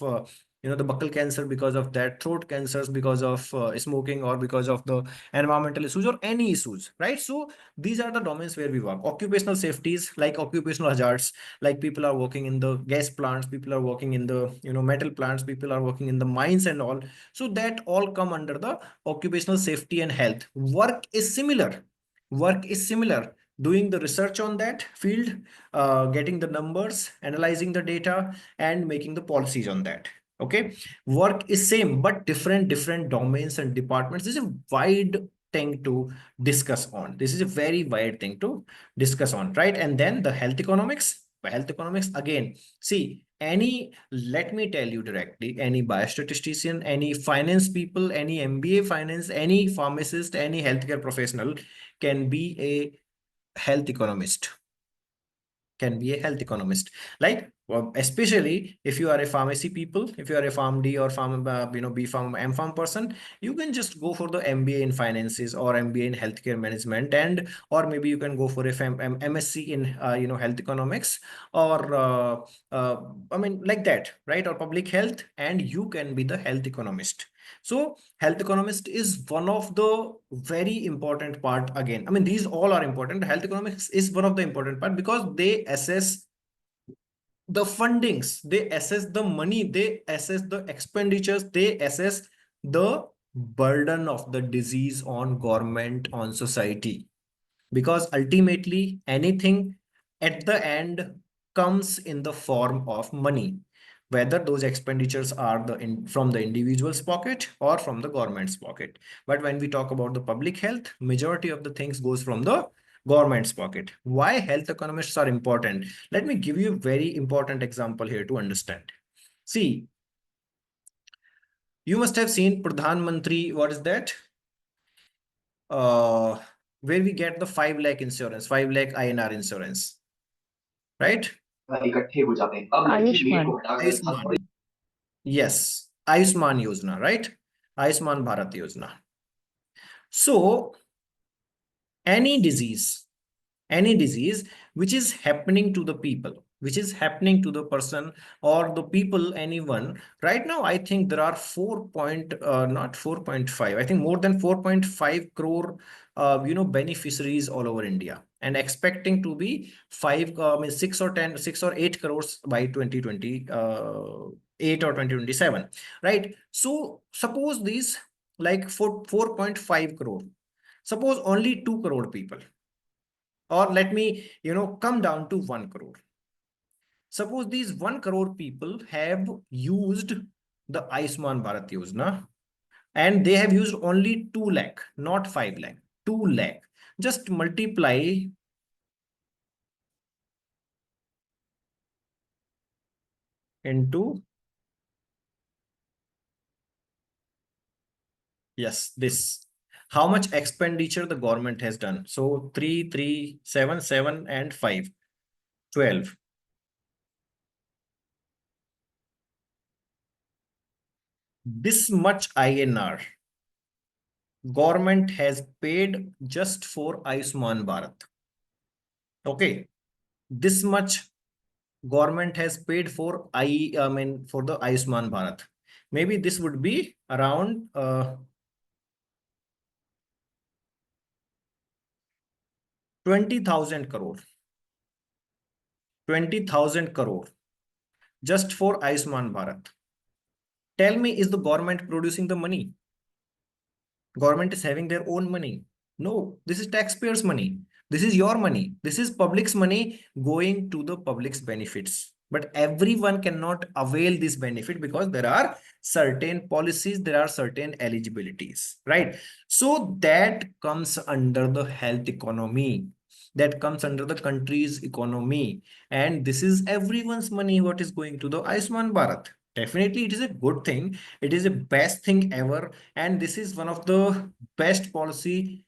the buccal cancer because of that, throat cancers because of smoking, or because of the environmental issues, or any issues, right? So these are the domains where we work. Occupational safeties, like occupational hazards, like people are working in the gas plants, people are working in the metal plants, people are working in the mines and all. So that all come under the occupational safety and health. Work is similar, doing the research on that field, getting the numbers, analyzing the data, and making the policies on that. Okay, work is same, but different domains and departments. This is a wide thing to discuss on. This is a very wide thing to discuss on, right? And then the health economics. Health economics, again, see, let me tell you directly, any biostatistician, any finance people, any MBA finance, any pharmacist, any healthcare professional can be a health economist, like, especially if you are a pharmacy people, if you are a farm D or farm B farm M farm person, you can just go for the MBA in finances or MBA in healthcare management, and or maybe you can go for a MSc in health economics, or I mean, like that, right? Or public health, and you can be the health economist. So health economist is one of the very important part. Again, I mean, these all are important. Health economics is one of the important part, because they assess the fundings, they assess the money, they assess the expenditures, they assess the burden of the disease on government, on society. Because ultimately anything at the end comes in the form of money, whether those expenditures are from the individual's pocket or from the government's pocket. But when we talk about the public health, majority of the things goes from the government's pocket. Why health economists are important? Let me give you a very important example here to understand. See, you must have seen Pradhan Mantri, what is that? Uh, where we get the 5 lakh insurance, 5 lakh INR insurance, right? Ayushman. Ayushman. Yes, Ayushman Yojana, right? Ayushman Bharat Yojana. So, any disease, any disease which is happening to the people, which is happening to the person or the people, anyone. Right now, I think there are 4 point, not 4.5, I think more than 4.5 crore, beneficiaries all over India, and expecting to be 5, 6 or 10, 6 or 8 crores by 2020, 8 or 2027, right? So suppose these, like 4.5 crore, suppose only 2 crore people, or let me come down to 1 crore. Suppose these 1 crore people have used the Ayushman Bharat Yojana, and they have used only 2 lakh, not 5 lakh, 2 lakh. Just multiply into, yes, this, how much expenditure the government has done. So 3, 3, 7, 7 and 5, 12. This much INR government has paid just for Ayushman Bharat. Okay, this much government has paid for for the Ayushman Bharat. Maybe this would be around 20,000 crore. 20,000 crore just for Ayushman Bharat. Tell me, is the government producing the money? Government is having their own money. No, this is taxpayers' money. This is your money. This is public's money going to the public's benefits. But everyone cannot avail this benefit because there are certain policies, there are certain eligibilities, right? So that comes under the health economy. That comes under the country's economy. And this is everyone's money, what is going to the Ayushman Bharat. Definitely, it is a good thing. It is the best thing ever, and this is one of the best policy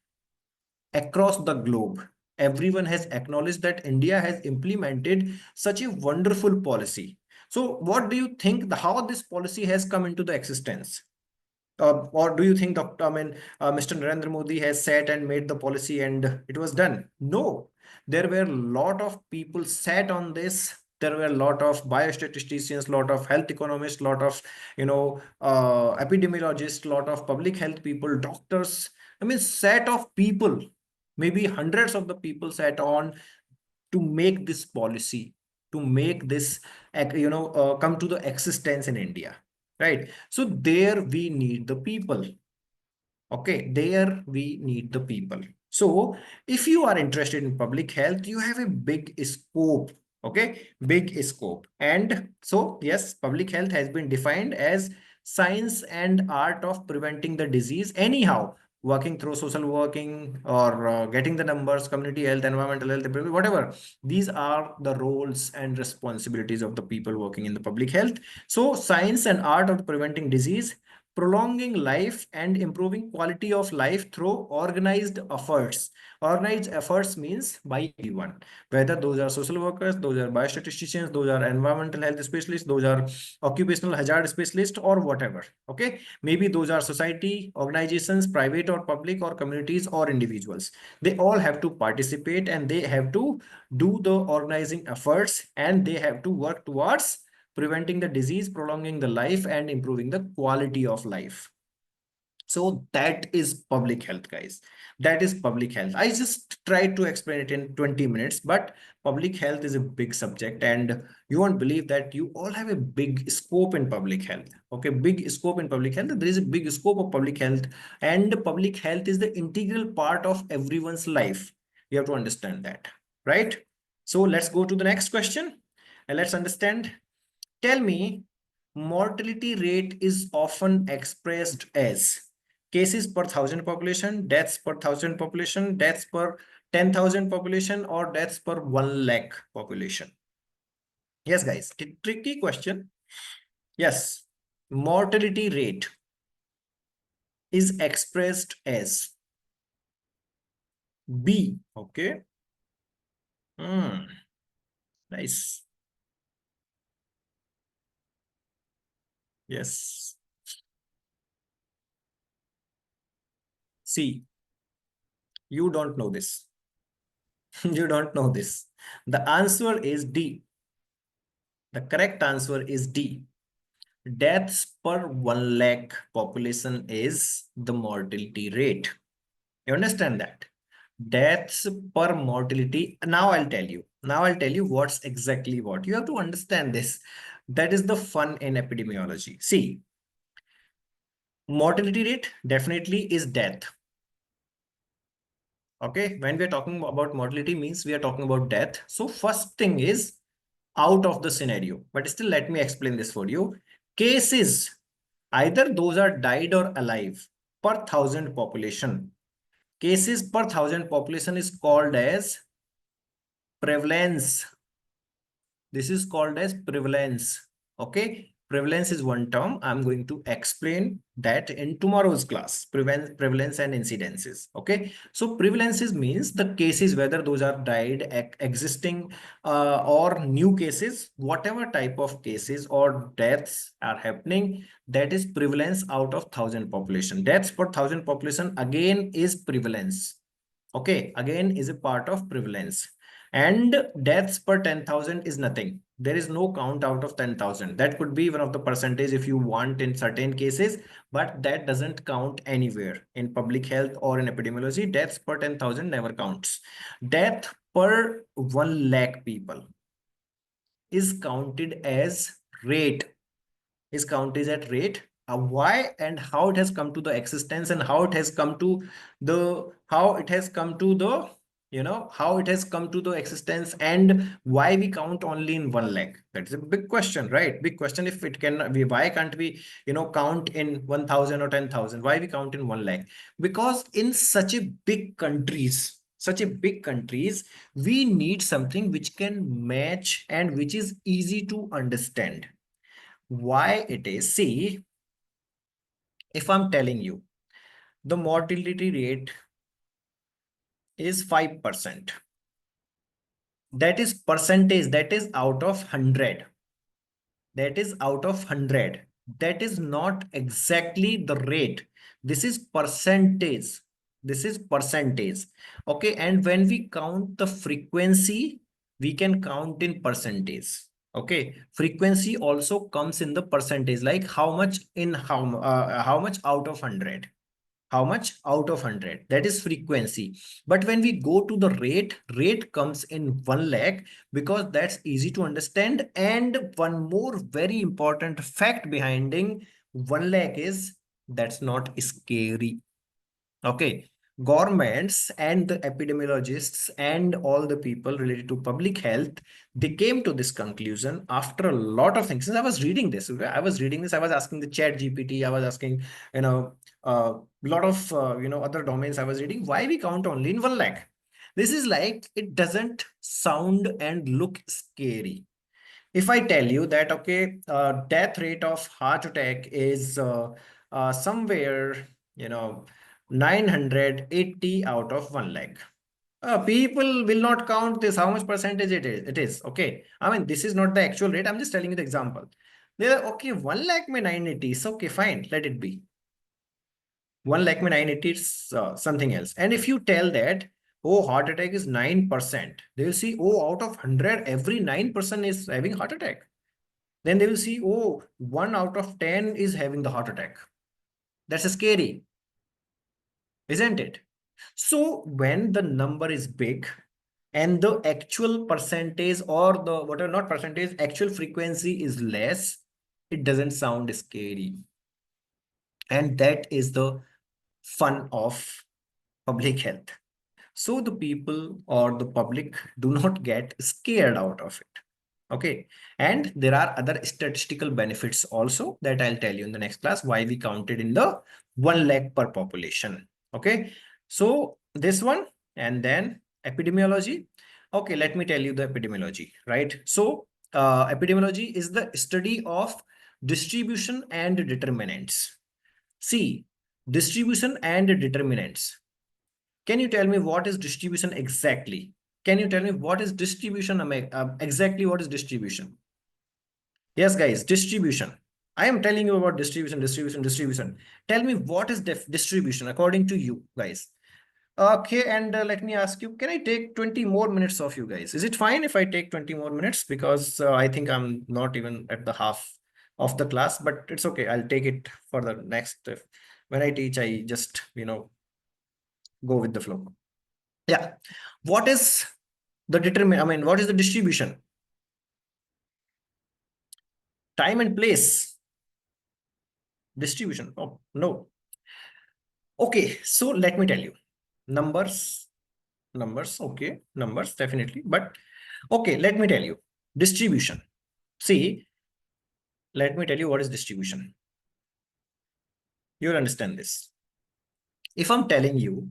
across the globe. Everyone has acknowledged that India has implemented such a wonderful policy. So what do you think, how this policy has come into the existence? Or do you think Mr. Narendra Modi has sat and made the policy and it was done? No, there were a lot of people sat on this. There were a lot of biostatisticians, lot of health economists, lot of epidemiologists, lot of public health people, doctors. I mean, set of people, maybe hundreds of the people sat on to make this policy, to make this come to the existence in India, right? So there we need the people. Okay, there we need the people. So if you are interested in public health, you have a big scope. Okay, big scope. And so, yes, public health has been defined as science and art of preventing the disease anyhow, working through social working or getting the numbers, community health, environmental health, whatever. These are the roles and responsibilities of the people working in the public health. So science and art of preventing disease, prolonging life and improving quality of life through organized efforts. Organized efforts means by everyone, whether those are social workers, those are biostatisticians, those are environmental health specialists, those are occupational hazard specialists, or whatever. Okay, maybe those are society, organizations, private or public, or communities or individuals. They all have to participate and they have to do the organizing efforts, and they have to work towards preventing the disease, prolonging the life, and improving the quality of life. So that is public health, guys. That is public health. I just tried to explain it in 20 minutes, but public health is a big subject, and you won't believe that you all have a big scope in public health. Okay, big scope in public health. There is a big scope of public health, and public health is the integral part of everyone's life. You have to understand that, right? So let's go to the next question and let's understand. Tell me, mortality rate is often expressed as cases per thousand population, deaths per thousand population, deaths per 10,000 population, or deaths per 1 lakh population. Yes, guys, tricky question. Yes, mortality rate is expressed as B. Okay. Hmm. Nice. Yes. See, you don't know this. You don't know this. The answer is D. The correct answer is D. Deaths per 1 lakh population is the mortality rate. You understand that? Deaths per mortality. Now I'll tell you. Now I'll tell you what's exactly what. You have to understand this. That is the fun in epidemiology. See, mortality rate definitely is death. Okay, when we are talking about mortality means we are talking about death. So first thing is out of the scenario. But still, let me explain this for you. Cases, either those are died or alive per thousand population. Cases per thousand population is called as prevalence. This is called as prevalence. Okay. Prevalence is one term. I'm going to explain that in tomorrow's class. Prevalence and incidences. Okay. So prevalences means the cases, whether those are died, existing, or new cases, whatever type of cases or deaths are happening, that is prevalence out of thousand population. Deaths per thousand population again is prevalence. Okay. Again is a part of prevalence. And deaths per 10,000 is nothing. There is no count out of 10,000. That could be one of the percentage if you want in certain cases, but that doesn't count anywhere in public health or in epidemiology. Deaths per 10,000 never counts. Death per 1 lakh people is counted as rate. Is counted at rate. Why and how it has come to the existence, and how it has come to the how it has come to the existence, and why we count only in 1 lakh. That is a big question, right? Big question. If it can be, why can't we count in 1,000 or 10,000? Why we count in 1 lakh? Because in such a big countries, we need something which can match and which is easy to understand. Why it is? See, if I'm telling you the mortality rate is 5%, that is percentage, that is out of 100. That is out of 100. That is not exactly the rate. This is percentage. This is percentage. Okay. And when we count the frequency, we can count in percentage. Okay. Frequency also comes in the percentage, like how much in how much out of 100. How much out of 100, that is frequency. But when we go to the rate comes in 1 lakh, because that's easy to understand. And one more very important fact behind 1 lakh is that's not scary. Okay. Governments and the epidemiologists and all the people related to public health, they came to this conclusion after a lot of things. Since I was reading this, I was asking the chat GPT, I was asking, a lot of, other domains I was reading, why we count only in 1 lakh. This is like, it doesn't sound and look scary. If I tell you that, okay, death rate of heart attack is somewhere, you know, 980 out of 1 lakh. People will not count this, how much percentage it is. It is okay. I mean, this is not the actual rate. I'm just telling you the example. They're okay, 1 lakh may 980. It's okay, fine, let it be. 1 lakh mein 980 is something else. And if you tell that, oh, heart attack is 9%, they will see, oh, out of 100, every 9% is having heart attack. Then they will see, oh, 1 out of 10 is having the heart attack. That's scary, isn't it? So when the number is big and the actual percentage, or the whatever, not percentage, actual frequency is less, it doesn't sound scary. And that is the fun of public health. So the people or the public do not get scared out of it. Okay. And there are other statistical benefits also that I'll tell you in the next class, why we counted in the 1 lakh per population. Okay. So this one, and then epidemiology. Okay. Let me tell you the epidemiology, right? So epidemiology is the study of distribution and determinants. See, distribution and determinants. Can you tell me what is distribution exactly? Can you tell me what is distribution? Exactly what is distribution? Yes, guys, distribution. I am telling you about distribution, distribution, distribution. Tell me what is distribution according to you, guys. Okay, and let me ask you, can I take 20 more minutes of you guys? Is it fine if I take 20 more minutes? Because I think I'm not even at the half of the class, but it's okay. I'll take it for the next. When I teach, I just, go with the flow. Yeah. What is what is the distribution? Time and place distribution. Oh, no. Okay, so let me tell you. Numbers, numbers, okay, numbers, definitely. But okay, let me tell you. Distribution. See, let me tell you what is distribution. You'll understand this. If I'm telling you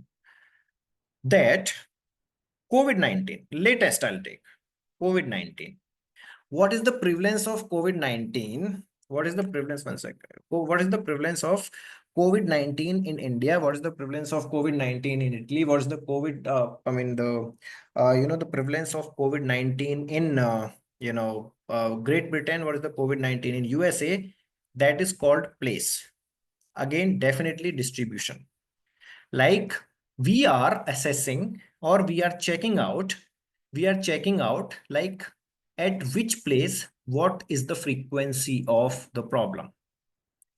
that COVID-19, latest I'll take COVID-19. What is the prevalence of COVID-19? What is the prevalence? One second. What is the prevalence of COVID-19 in India? What is the prevalence of COVID-19 in Italy? What is the the prevalence of COVID-19 in, Great Britain? What is the COVID-19 in USA? That is called place. Again, definitely distribution. Like we are assessing or we are checking out like at which place, what is the frequency of the problem?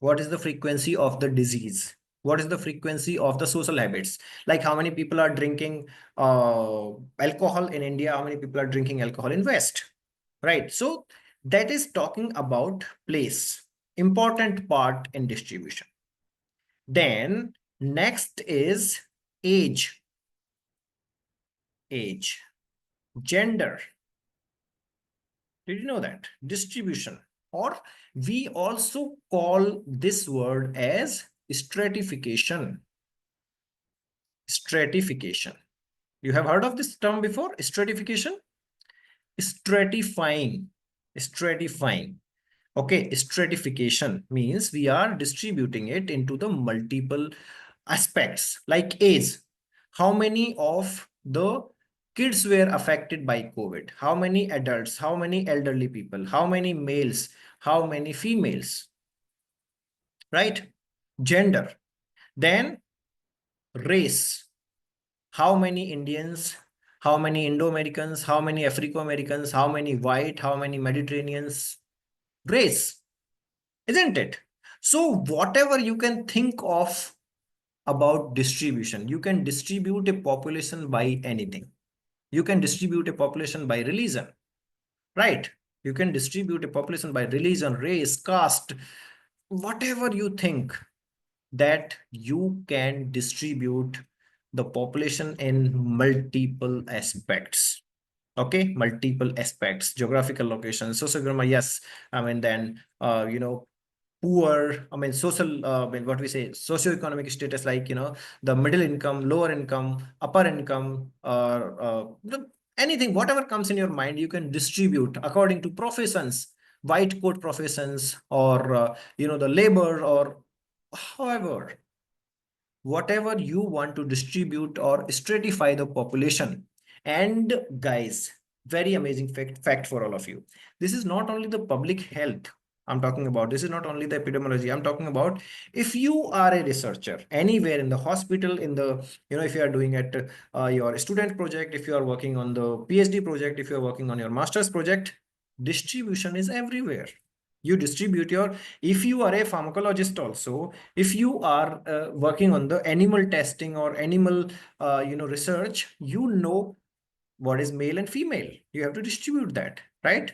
What is the frequency of the disease? What is the frequency of the social habits? Like how many people are drinking alcohol in India? How many people are drinking alcohol in West? Right. So that is talking about place, important part in distribution. Then next is age, age, gender. Did you know that? Distribution. Or we also call this word as stratification. Stratification. You have heard of this term before? Stratification? Stratifying. Stratifying. Okay, stratification means we are distributing it into the multiple aspects like age. How many of the kids were affected by COVID? How many adults? How many elderly people? How many males? How many females? Right? Gender. Then race. How many Indians? How many Indo-Americans? How many Afro-Americans? How many white? How many Mediterraneans? Race, isn't it? So whatever you can think of about distribution, you can distribute a population by anything. You can distribute a population by religion, right? You can distribute a population by religion, race, caste, whatever you think, that you can distribute the population in multiple aspects. Okay, multiple aspects, geographical location, socioeconomic, yes. Then poor, social, what we say, socioeconomic status, like the middle income, lower income, upper income, or anything, whatever comes in your mind, you can distribute according to professions, white coat professions, or the labor, or however, whatever you want to distribute or stratify the population. And guys, very amazing fact for all of you. This is not only the public health I'm talking about. This is not only the epidemiology. I'm talking about if you are a researcher anywhere in the hospital, in the, if you are doing at your student project, if you are working on the PhD project, if you are working on your master's project, distribution is everywhere. You distribute your, if you are a pharmacologist also, if you are working on the animal testing or animal research, what is male and female. You have to distribute that, right?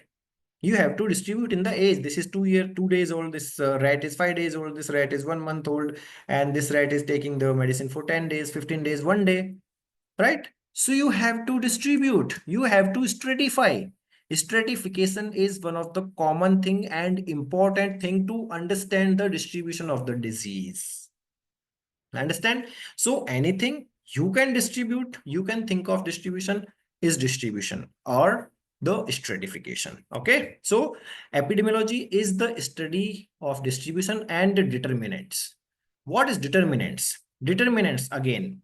You have to distribute in the age. This is 2 days old, this rat is 5 days old, this rat is 1 month old, and this rat is taking the medicine for 10 days, 15 days, 1 day, right? So you have to distribute, you have to stratify. Stratification is one of the common thing and important thing to understand the distribution of the disease. Understand? So anything you can distribute, you can think of distribution, is distribution. Or the stratification. Okay, so epidemiology is the study of distribution and determinants. What is determinants? Determinants again.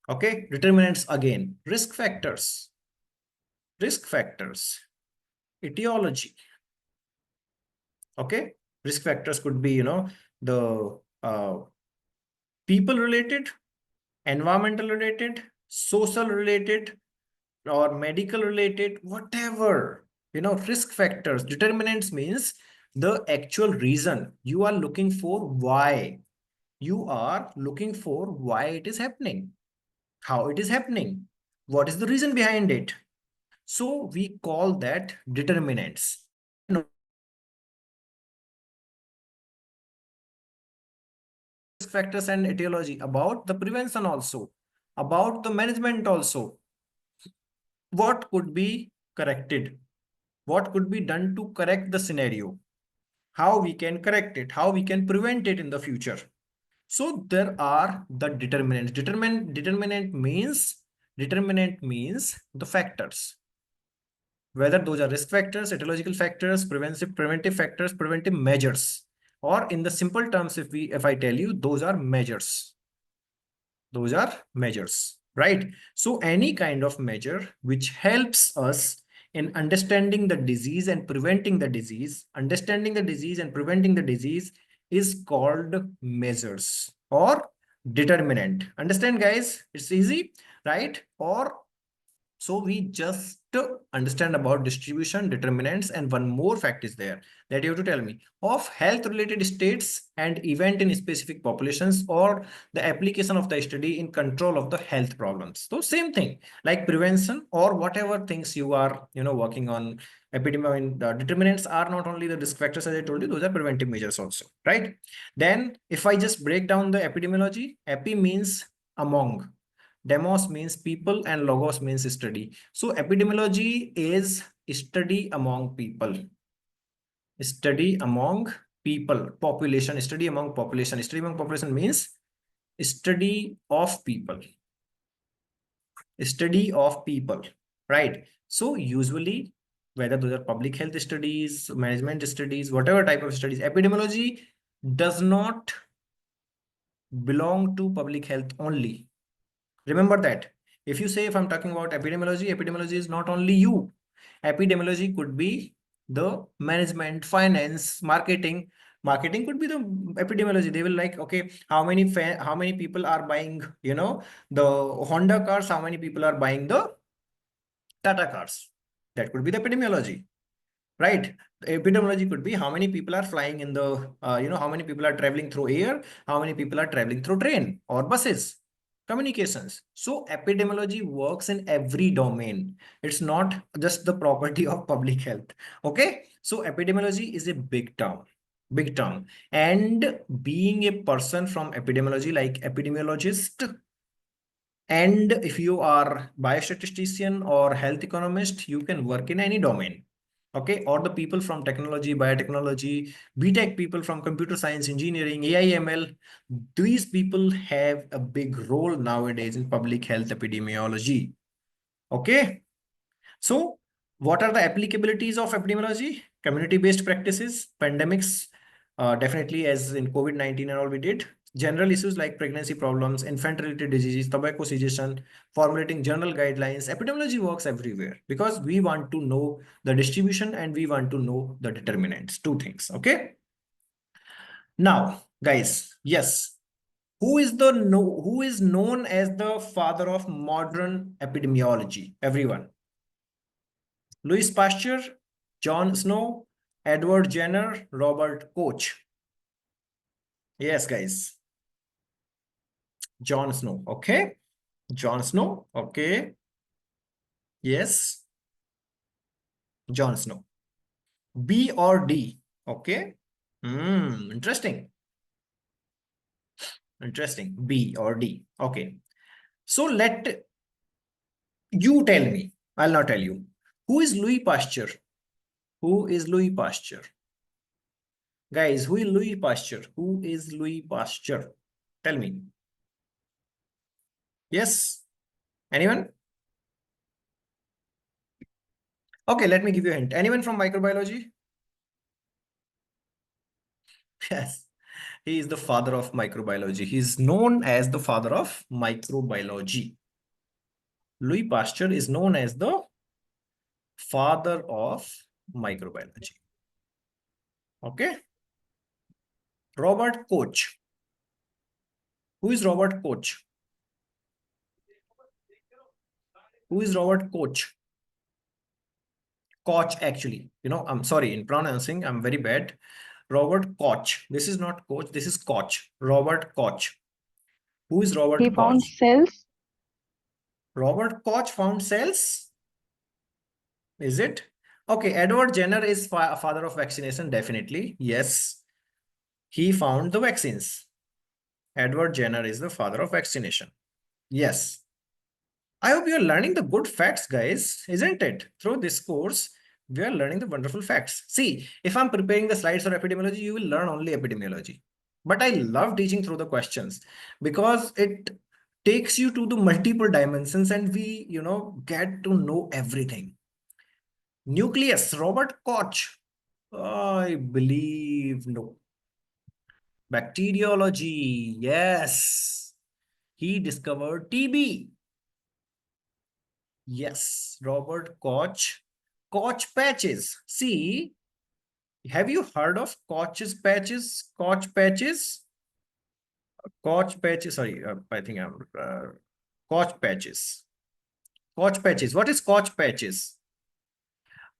Okay, determinants again. Risk factors, etiology. Okay, risk factors could be, the people related, environmental related, social related, or medical related, whatever. Risk factors. Determinants means the actual reason you are looking for, why you are looking for, why it is happening, how it is happening, what is the reason behind it. So we call that determinants. And no, risk factors and etiology, about the prevention also, about the management also, what could be corrected, what could be done to correct the scenario, how we can correct it, how we can prevent it in the future. So there are the determinants. Determinant means the factors, whether those are risk factors, etiological factors, preventive factors, preventive measures, or in the simple terms, if I tell you, those are measures. Those are measures, right? So any kind of measure which helps us in understanding the disease and preventing the disease, is called measures or determinant. Understand, guys? It's easy, right? Or so we just understand about distribution, determinants, and one more fact is there that you have to tell me of health related states and event in specific populations, or the application of the study in control of the health problems. So same thing like prevention or whatever things you are, working on. Epidemiology, the determinants are not only the risk factors, as I told you, those are preventive measures also, right? Then if I just break down the epidemiology, epi means among, demos means people, and logos means study. So epidemiology is study among people, study among people, population, study among population. Study among population means study of people, study of people, right? So usually, whether those are public health studies, management studies, whatever type of studies, epidemiology does not belong to public health only. Remember that. If you say, if I'm talking about epidemiology, epidemiology is not only you. Epidemiology could be the management, finance, marketing. Marketing could be the epidemiology. They will like, okay, how many people are buying, the Honda cars, how many people are buying the Tata cars. That could be the epidemiology, right? Epidemiology could be how many people are flying in the, how many people are traveling through air, how many people are traveling through train or buses, communications. So epidemiology works in every domain. It's not just the property of public health. Okay. So epidemiology is a big term. And being a person from epidemiology, like epidemiologist, and if you are biostatistician or health economist, you can work in any domain. Okay, or the people from technology, biotechnology, BTech people from computer science, engineering, AI, ML, these people have a big role nowadays in public health epidemiology. Okay, so what are the applicabilities of epidemiology? Community-based practices, pandemics, definitely as in COVID-19 and all we did. General issues like pregnancy problems, infant-related diseases, tobacco cessation, formulating general guidelines. Epidemiology works everywhere because we want to know the distribution and we want to know the determinants. Two things, okay? Now, guys, yes, who is known as the father of modern epidemiology? Everyone. Louis Pasteur, John Snow, Edward Jenner, Robert Koch. Yes, guys. John Snow. Okay. John Snow. Okay. Yes. John Snow. B or D. Okay. Interesting. Interesting. B or D. Okay. So let you tell me. I'll not tell you. Who is Louis Pasteur? Who is Louis Pasteur? Guys, who is Louis Pasteur? Who is Louis Pasteur? Tell me. Yes. Anyone? Okay, let me give you a hint. Anyone from microbiology? Yes. He is the father of microbiology. He is known as the father of microbiology. Louis Pasteur is known as the father of microbiology. Okay. Robert Koch. Who is Robert Koch? Who is Robert Koch? Koch, actually. I'm sorry in pronouncing. I'm very bad. Robert Koch. This is not Koch. This is Koch. Robert Koch. Who is He Robert found Koch? cells. Robert Koch found cells. Is it? Okay. Edward Jenner is father of vaccination. Definitely. Yes. He found the vaccines. Edward Jenner is the father of vaccination. Yes. I hope you are learning the good facts, guys, isn't it? Through this course, we are learning the wonderful facts. See, if I'm preparing the slides for epidemiology, you will learn only epidemiology. But I love teaching through the questions because it takes you to the multiple dimensions and we, get to know everything. Nucleus, Robert Koch. I believe no. Bacteriology, yes. He discovered TB. Yes, Robert Koch. Koch patches. See, have you heard of Koch's patches? Koch patches? Koch patches. Sorry, I think I'm Koch patches. Koch patches. What is Koch patches?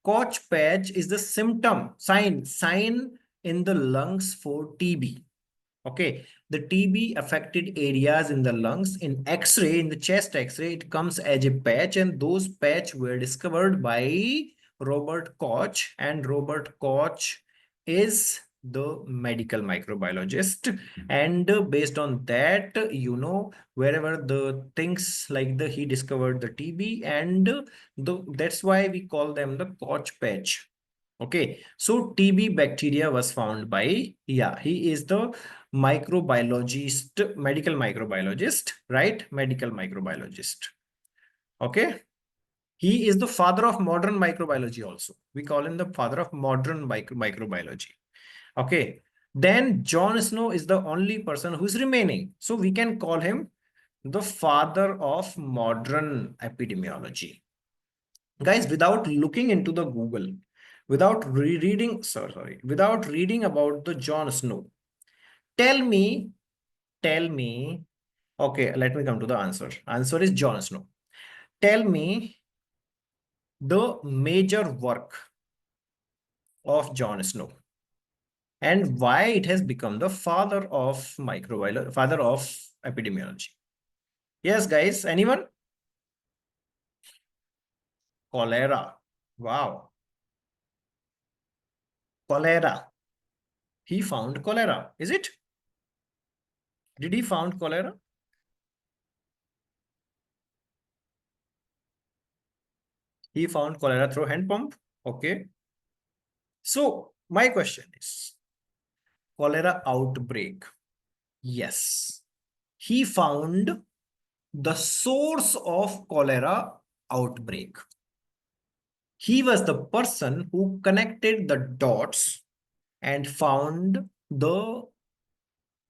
Koch patch is the symptom, sign in the lungs for TB. Okay, the TB affected areas in the lungs in X-ray, in the chest X-ray, it comes as a patch, and those patch were discovered by Robert Koch, and Robert Koch is the medical microbiologist. And based on that, wherever the things like he discovered the TB, and that's why we call them the Koch patch. Okay, so TB bacteria was found by, yeah, he is the microbiologist, medical microbiologist, right? Medical microbiologist. Okay. He is the father of modern microbiology also. We call him the father of modern microbiology. Okay. Then John Snow is the only person who's remaining. So we can call him the father of modern epidemiology. Guys, without looking into the Google, without reading, without reading about the John Snow, tell me, tell me, okay, let me come to the answer. Answer is Jon Snow. Tell me the major work of Jon Snow and why it has become the father of microbiology, father of epidemiology. Yes, guys, anyone? Cholera. Wow. Cholera. He found cholera. Is it? Did he found cholera? He found cholera through hand pump. Okay. So my question is cholera outbreak. Yes. He found the source of cholera outbreak. He was the person who connected the dots and found the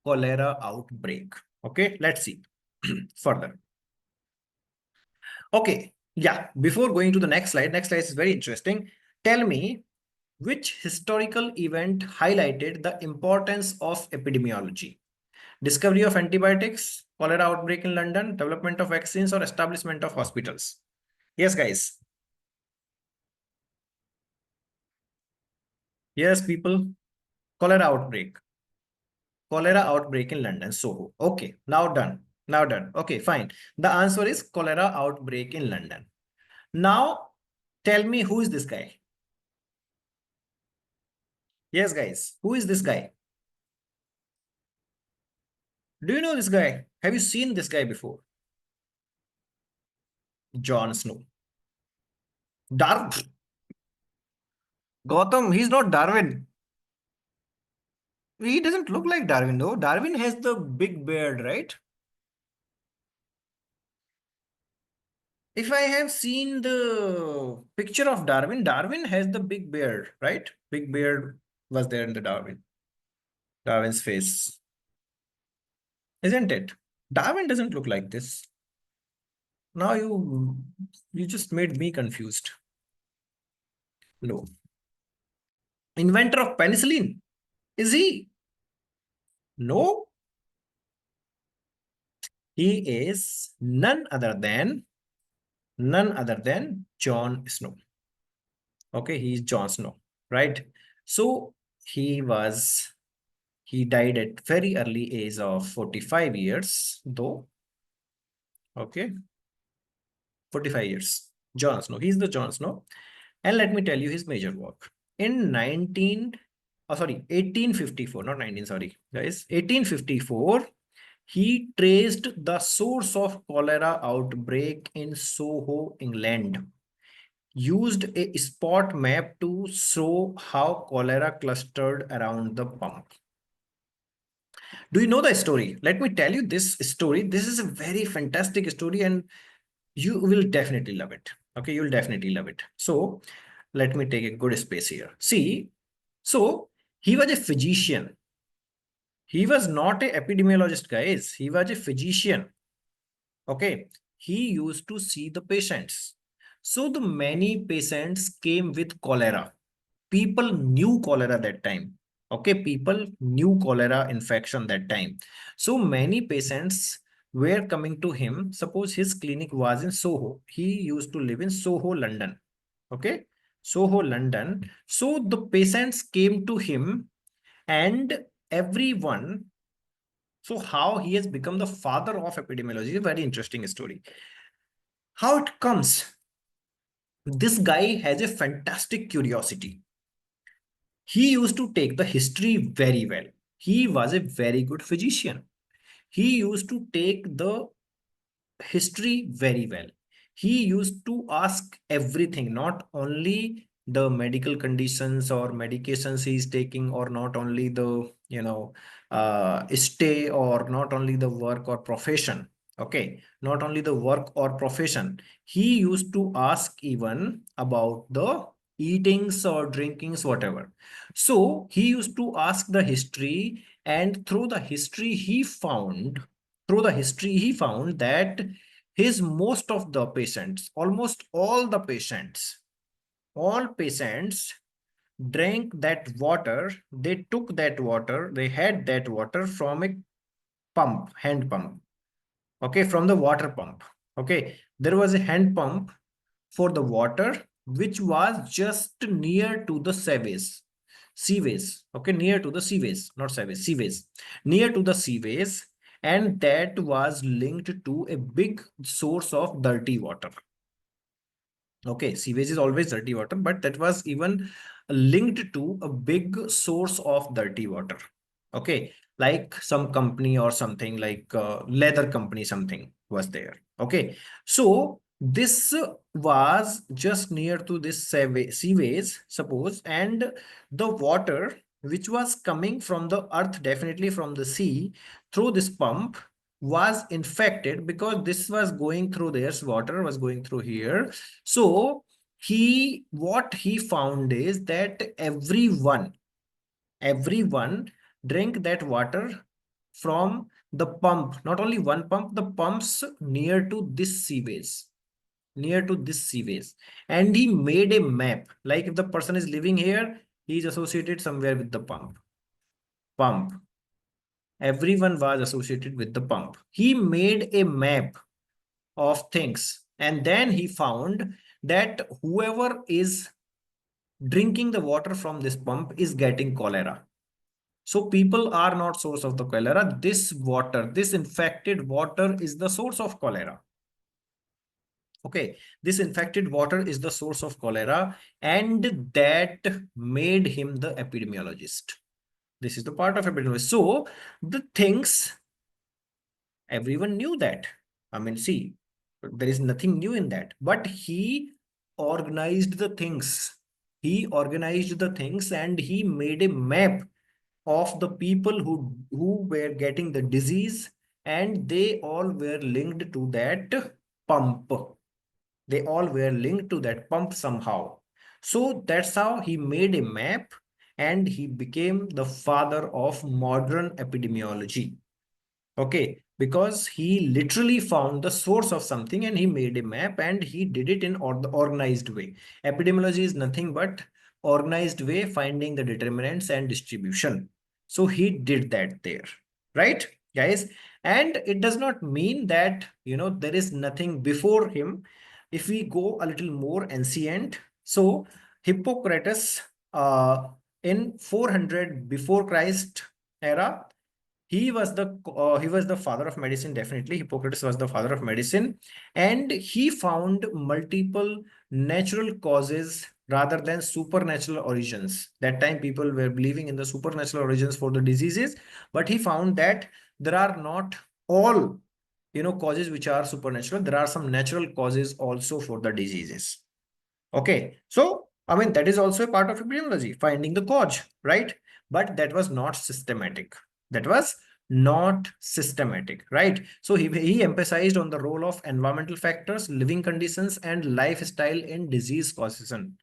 cholera outbreak. Okay, let's see further. Okay, yeah, before going to the next slide is very interesting. Tell me which historical event highlighted the importance of epidemiology? Discovery of antibiotics, cholera outbreak in London, development of vaccines, or establishment of hospitals? Yes, guys. Yes, people. Cholera outbreak. Cholera outbreak in London. So, okay, now done. Now done. Okay, fine. The answer is cholera outbreak in London. Now, tell me who is this guy? Yes, guys. Who is this guy? Do you know this guy? Have you seen this guy before? Jon Snow. Gotham, he's not Darwin. He doesn't look like Darwin, though. Darwin has the big beard, right? If I have seen the picture of Darwin, Darwin has the big beard, right? Big beard was there in the Darwin's face, isn't it? Darwin doesn't look like this. Now you just made me confused. No. Inventor of penicillin. Is he? No. He is none other than Jon Snow. Okay, he's Jon Snow, right? So he was he died at very early age of 45 years, though. Okay, 45 years. Jon Snow. He's the Jon Snow. And let me tell you his major work. In 1854, not 19, sorry, guys. 1854, he traced the source of cholera outbreak in Soho, England. Used a spot map to show how cholera clustered around the pump. Do you know the story? Let me tell you this story. This is a very fantastic story and you will definitely love it. Okay, you'll definitely love it. So let me take a good space here. See, so he was a physician. He was not a epidemiologist, guys. He was a physician. Okay, he used to see the patients. So the many patients came with cholera. People knew cholera that time. Okay, people knew cholera infection that time. So many patients were coming to him. Suppose his clinic was in Soho. He used to live in Soho, London. Okay, Soho, London. So the patients came to him and everyone. So how he has become the father of epidemiology is a very interesting story. How it comes? This guy has a fantastic curiosity. He used to take the history very well. He was a very good physician. He used to take the history very well. He used to ask everything, not only the medical conditions or medications he's taking, or not only the, stay, or not only the work or profession. Okay, not only the work or profession. He used to ask even about the eatings or drinkings, whatever. So he used to ask the history, and through the history he found that his most of the patients, almost all patients drank that water. They took that water, they had that water from a hand pump. Okay, from the water pump. Okay, there was a hand pump for the water, which was just near to the seaways. Okay, near to the seaways, not seaways, near to the seaways. And that was linked to a big source of dirty water. Okay, sewage is always dirty water, but that was even linked to a big source of dirty water. Okay, like some company or something, like leather company, something was there. Okay, so this was just near to this sewage, suppose, and the water which was coming from the earth, definitely from the sea, through this pump was infected, because this was going through, this water was going through here. So what he found is that everyone drink that water from the pump, not only one pump, the pumps near to this sewage. And he made a map, like if the person is living here, he is associated somewhere with the pump. Everyone was associated with the pump. He made a map of things, and then he found that whoever is drinking the water from this pump is getting cholera. So people are not source of the cholera. This infected water is the source of cholera. Okay, this infected water is the source of cholera, and that made him the epidemiologist. This is the part of epidemiology. So the things, everyone knew that. I mean, see, there is nothing new in that. But organized the things. He organized the things and he made a map of the people who were getting the disease, and they all were linked to that pump. They all were linked to that pump somehow. So that's how he made a map and he became the father of modern epidemiology. Okay, because he literally found the source of something and he made a map and he did it in the organized way. Epidemiology is nothing but organized way finding the determinants and distribution. So he did that there, right, guys? And it does not mean that, there is nothing before him. If we go a little more ancient, so Hippocrates, in 400 before Christ era, he was the father of medicine. Definitely, Hippocrates was the father of medicine, and he found multiple natural causes rather than supernatural origins. That time, people were believing in the supernatural origins for the diseases, but he found that there are not all causes which are supernatural. There are some natural causes also for the diseases. Okay, so I mean that is also a part of epidemiology, finding the cause, right? But that was not systematic. That was not systematic, right? So he emphasized on the role of environmental factors, living conditions, and lifestyle in disease causation.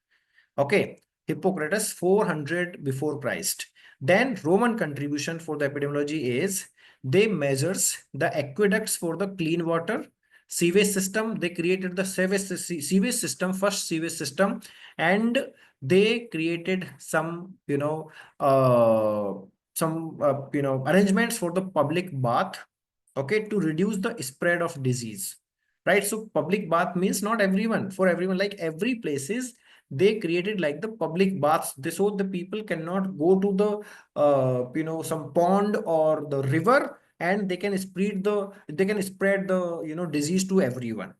Okay, Hippocrates 400 before Christ. Then Roman contribution for the epidemiology is they measures the aqueducts for the clean water, sewage system. They created the sewage system, first sewage system, and they created some arrangements for the public bath, okay, to reduce the spread of disease, right? So public bath means not everyone, for everyone, like every places they created like the public baths. So the people cannot go to the some pond or the river and they can spread the disease to everyone,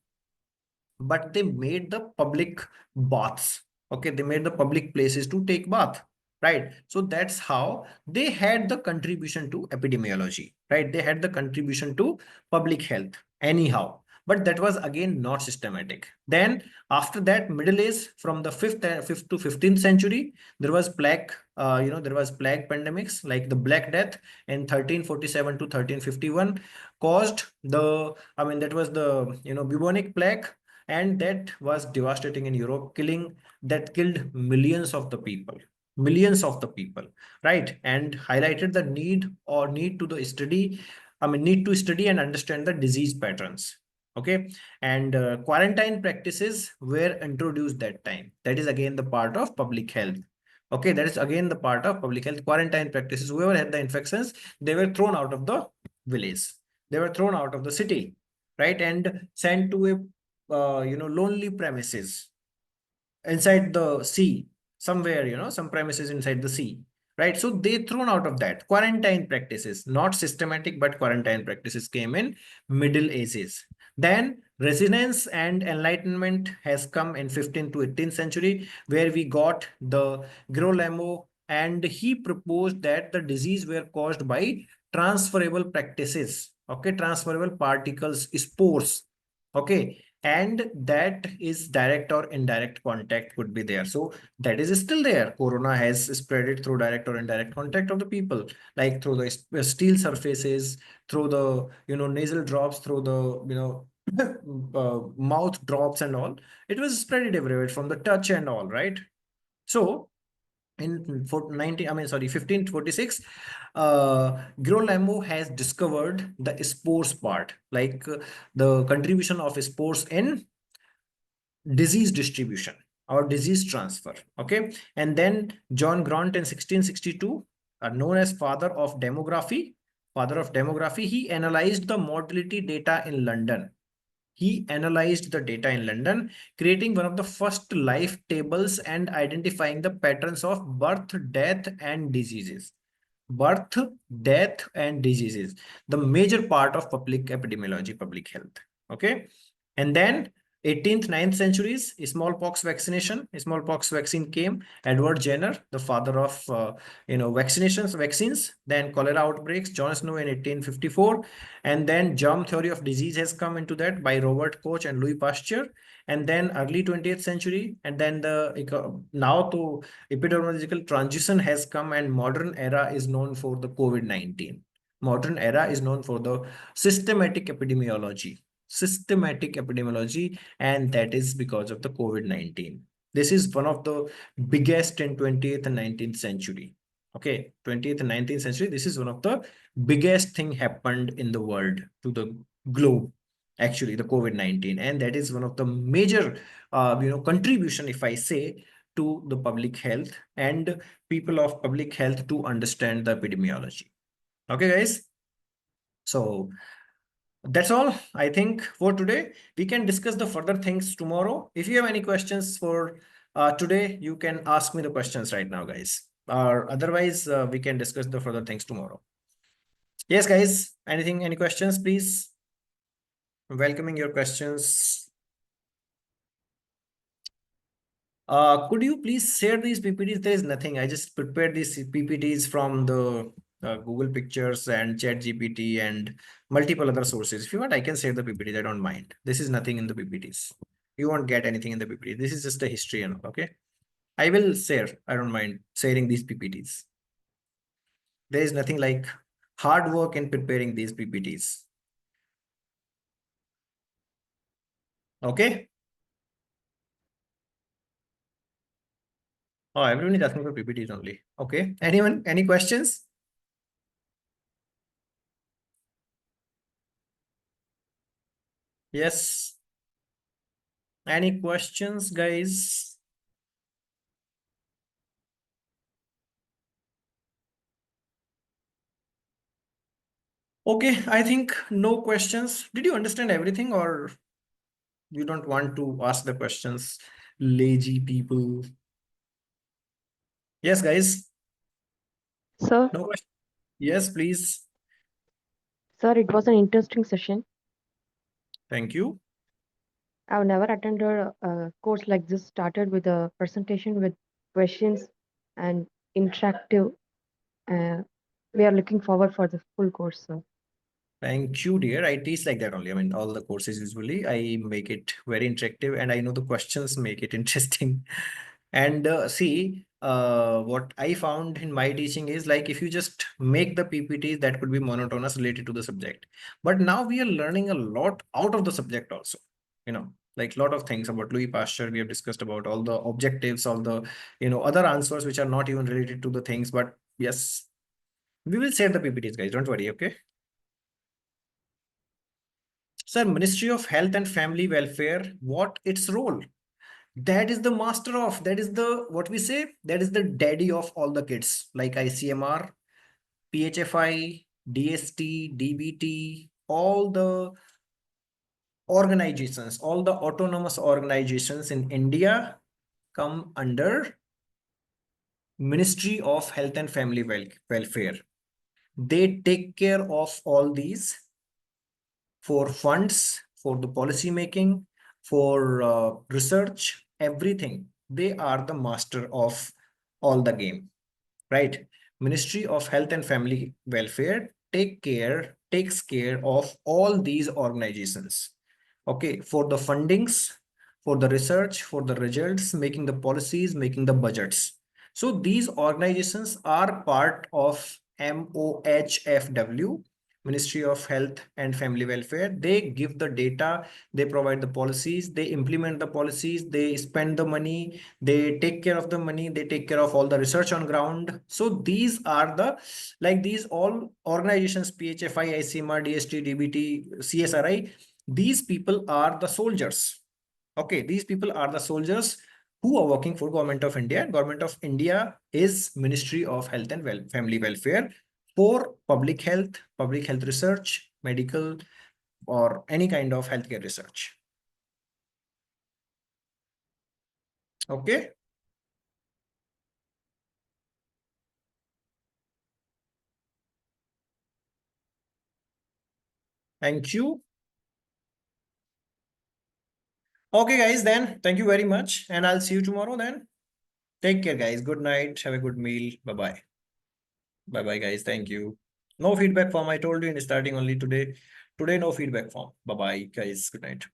but they made the public baths. Okay, they made the public places to take bath, right? So that's how they had the contribution to epidemiology, right? They had the contribution to public health anyhow, but that was again not systematic. Then after that, middle age, from the 5th to 15th century, there was plague pandemics like the black death in 1347 to 1351 caused the, I mean, that was the bubonic plague, and that was devastating in Europe, that killed millions of the people, right? And highlighted the need to study and understand the disease patterns. Okay, and quarantine practices were introduced that time. That is again the part of public health. Okay, that is again the part of public health. Quarantine practices. Whoever had the infections, they were thrown out of the village. They were thrown out of the city, right, and sent to a lonely premises inside the sea, somewhere, some premises inside the sea, right? So they thrown out of that. Quarantine practices, not systematic, but quarantine practices came in Middle Ages. Then resonance and enlightenment has come in 15th to 18th century, where we got the Girolamo, and he proposed that the disease were caused by transferable practices, okay, transferable particles, spores, okay, and that is direct or indirect contact could be there. So that is still there. Corona has spread it through direct or indirect contact of the people, like through the steel surfaces, through the nasal drops, through the mouth drops and all. It was spread it everywhere from the touch and all, right? So in 1546, Girolamo has discovered the spores part, like the contribution of spores in disease distribution or disease transfer. Okay, and then John Grant in 1662, known as father of demography, he analyzed the mortality data in London. He analyzed the data in London, creating one of the first life tables and identifying the patterns of birth, death, and diseases. Birth, death, and diseases, the major part of public epidemiology, public health. Okay, and then 18th, 9th centuries, smallpox vaccine came. Edward Jenner, the father of vaccines. Then cholera outbreaks, John Snow in 1854, and then germ theory of disease has come into that by Robert Koch and Louis Pasteur. And then early 20th century, and then now to epidemiological transition has come, and modern era is known for the COVID-19. Modern era is known for the systematic epidemiology. systematic epidemiology, and that is because of the COVID-19. This is one of the biggest in 20th and 19th century. Okay, 20th and 19th century, this is one of the biggest thing happened in the world, to the globe, actually, the COVID-19. And that is one of the major, contribution, if I say, to the public health and people of public health to understand the epidemiology. Okay, guys. So that's all I think for today. We can discuss the further things tomorrow. If you have any questions for today, you can ask me the questions right now, guys. Or otherwise, we can discuss the further things tomorrow. Yes, guys. Anything, any questions, please? Welcoming your questions. Could you please share these PPTs? There is nothing. I just prepared these PPTs from the Google Pictures and ChatGPT and multiple other sources. If you want, I can share the PPTs. I don't mind. This is nothing in the PPTs. You won't get anything in the PPT. This is just a history and all, okay? I will share. I don't mind sharing these PPTs. There is nothing like hard work in preparing these PPTs. Okay? Oh, everyone is asking for PPTs only. Okay. Anyone? Any questions? Yes. Any questions, guys? Okay, I think no questions. Did you understand everything, or you don't want to ask the questions? Lazy people. Yes, guys. Sir, No question. Yes, please. sir, it was an interesting session. Thank you. I've never attended a course like this. Started with a presentation with questions and interactive. Uh, we are looking forward for the full course, sir. Thank you, dear. I teach like that only. I mean, all the courses usually I make it very interactive, and I know the questions make it interesting. And see, what I found in my teaching is like if you just make the PPTs, that could be monotonous related to the subject. But now we are learning a lot out of the subject also. Like a lot of things about Louis Pasteur. We have discussed about all the objectives, all the other answers which are not even related to the things. But yes, we will share the PPTs, guys. Don't worry. Okay. Sir, Ministry of Health and Family Welfare, what its role? That is the master of, that is the, what we say, that is the daddy of all the kids, like ICMR, PHFI, DST, DBT, all the organizations, all the autonomous organizations in India come under Ministry of Health and Family Welfare. They take care of all these for funds, for the policy making, for research, everything. They are the master of all the game, right? Ministry of Health and Family Welfare takes care of all these organizations. Okay, for the fundings, for the research, for the results, making the policies, making the budgets. So these organizations are part of MOHFW, Ministry of Health and Family Welfare. They give the data, they provide the policies, they implement the policies, they spend the money, they take care of the money, they take care of all the research on ground. So these are the, like these all organizations, PHFI, ICMR, DST, DBT, CSRI, these people are the soldiers. Okay, these people are the soldiers who are working for Government of India. Government of India is Ministry of Health and Family Welfare for public health research, medical, or any kind of healthcare research. Okay. Thank you. Okay, guys, then thank you very much. And I'll see you tomorrow then. Take care, guys. Good night. Have a good meal. Bye-bye. Bye-bye, guys. Thank you. No feedback form. I told you in starting only today. Today, no feedback form. Bye-bye, guys. Good night.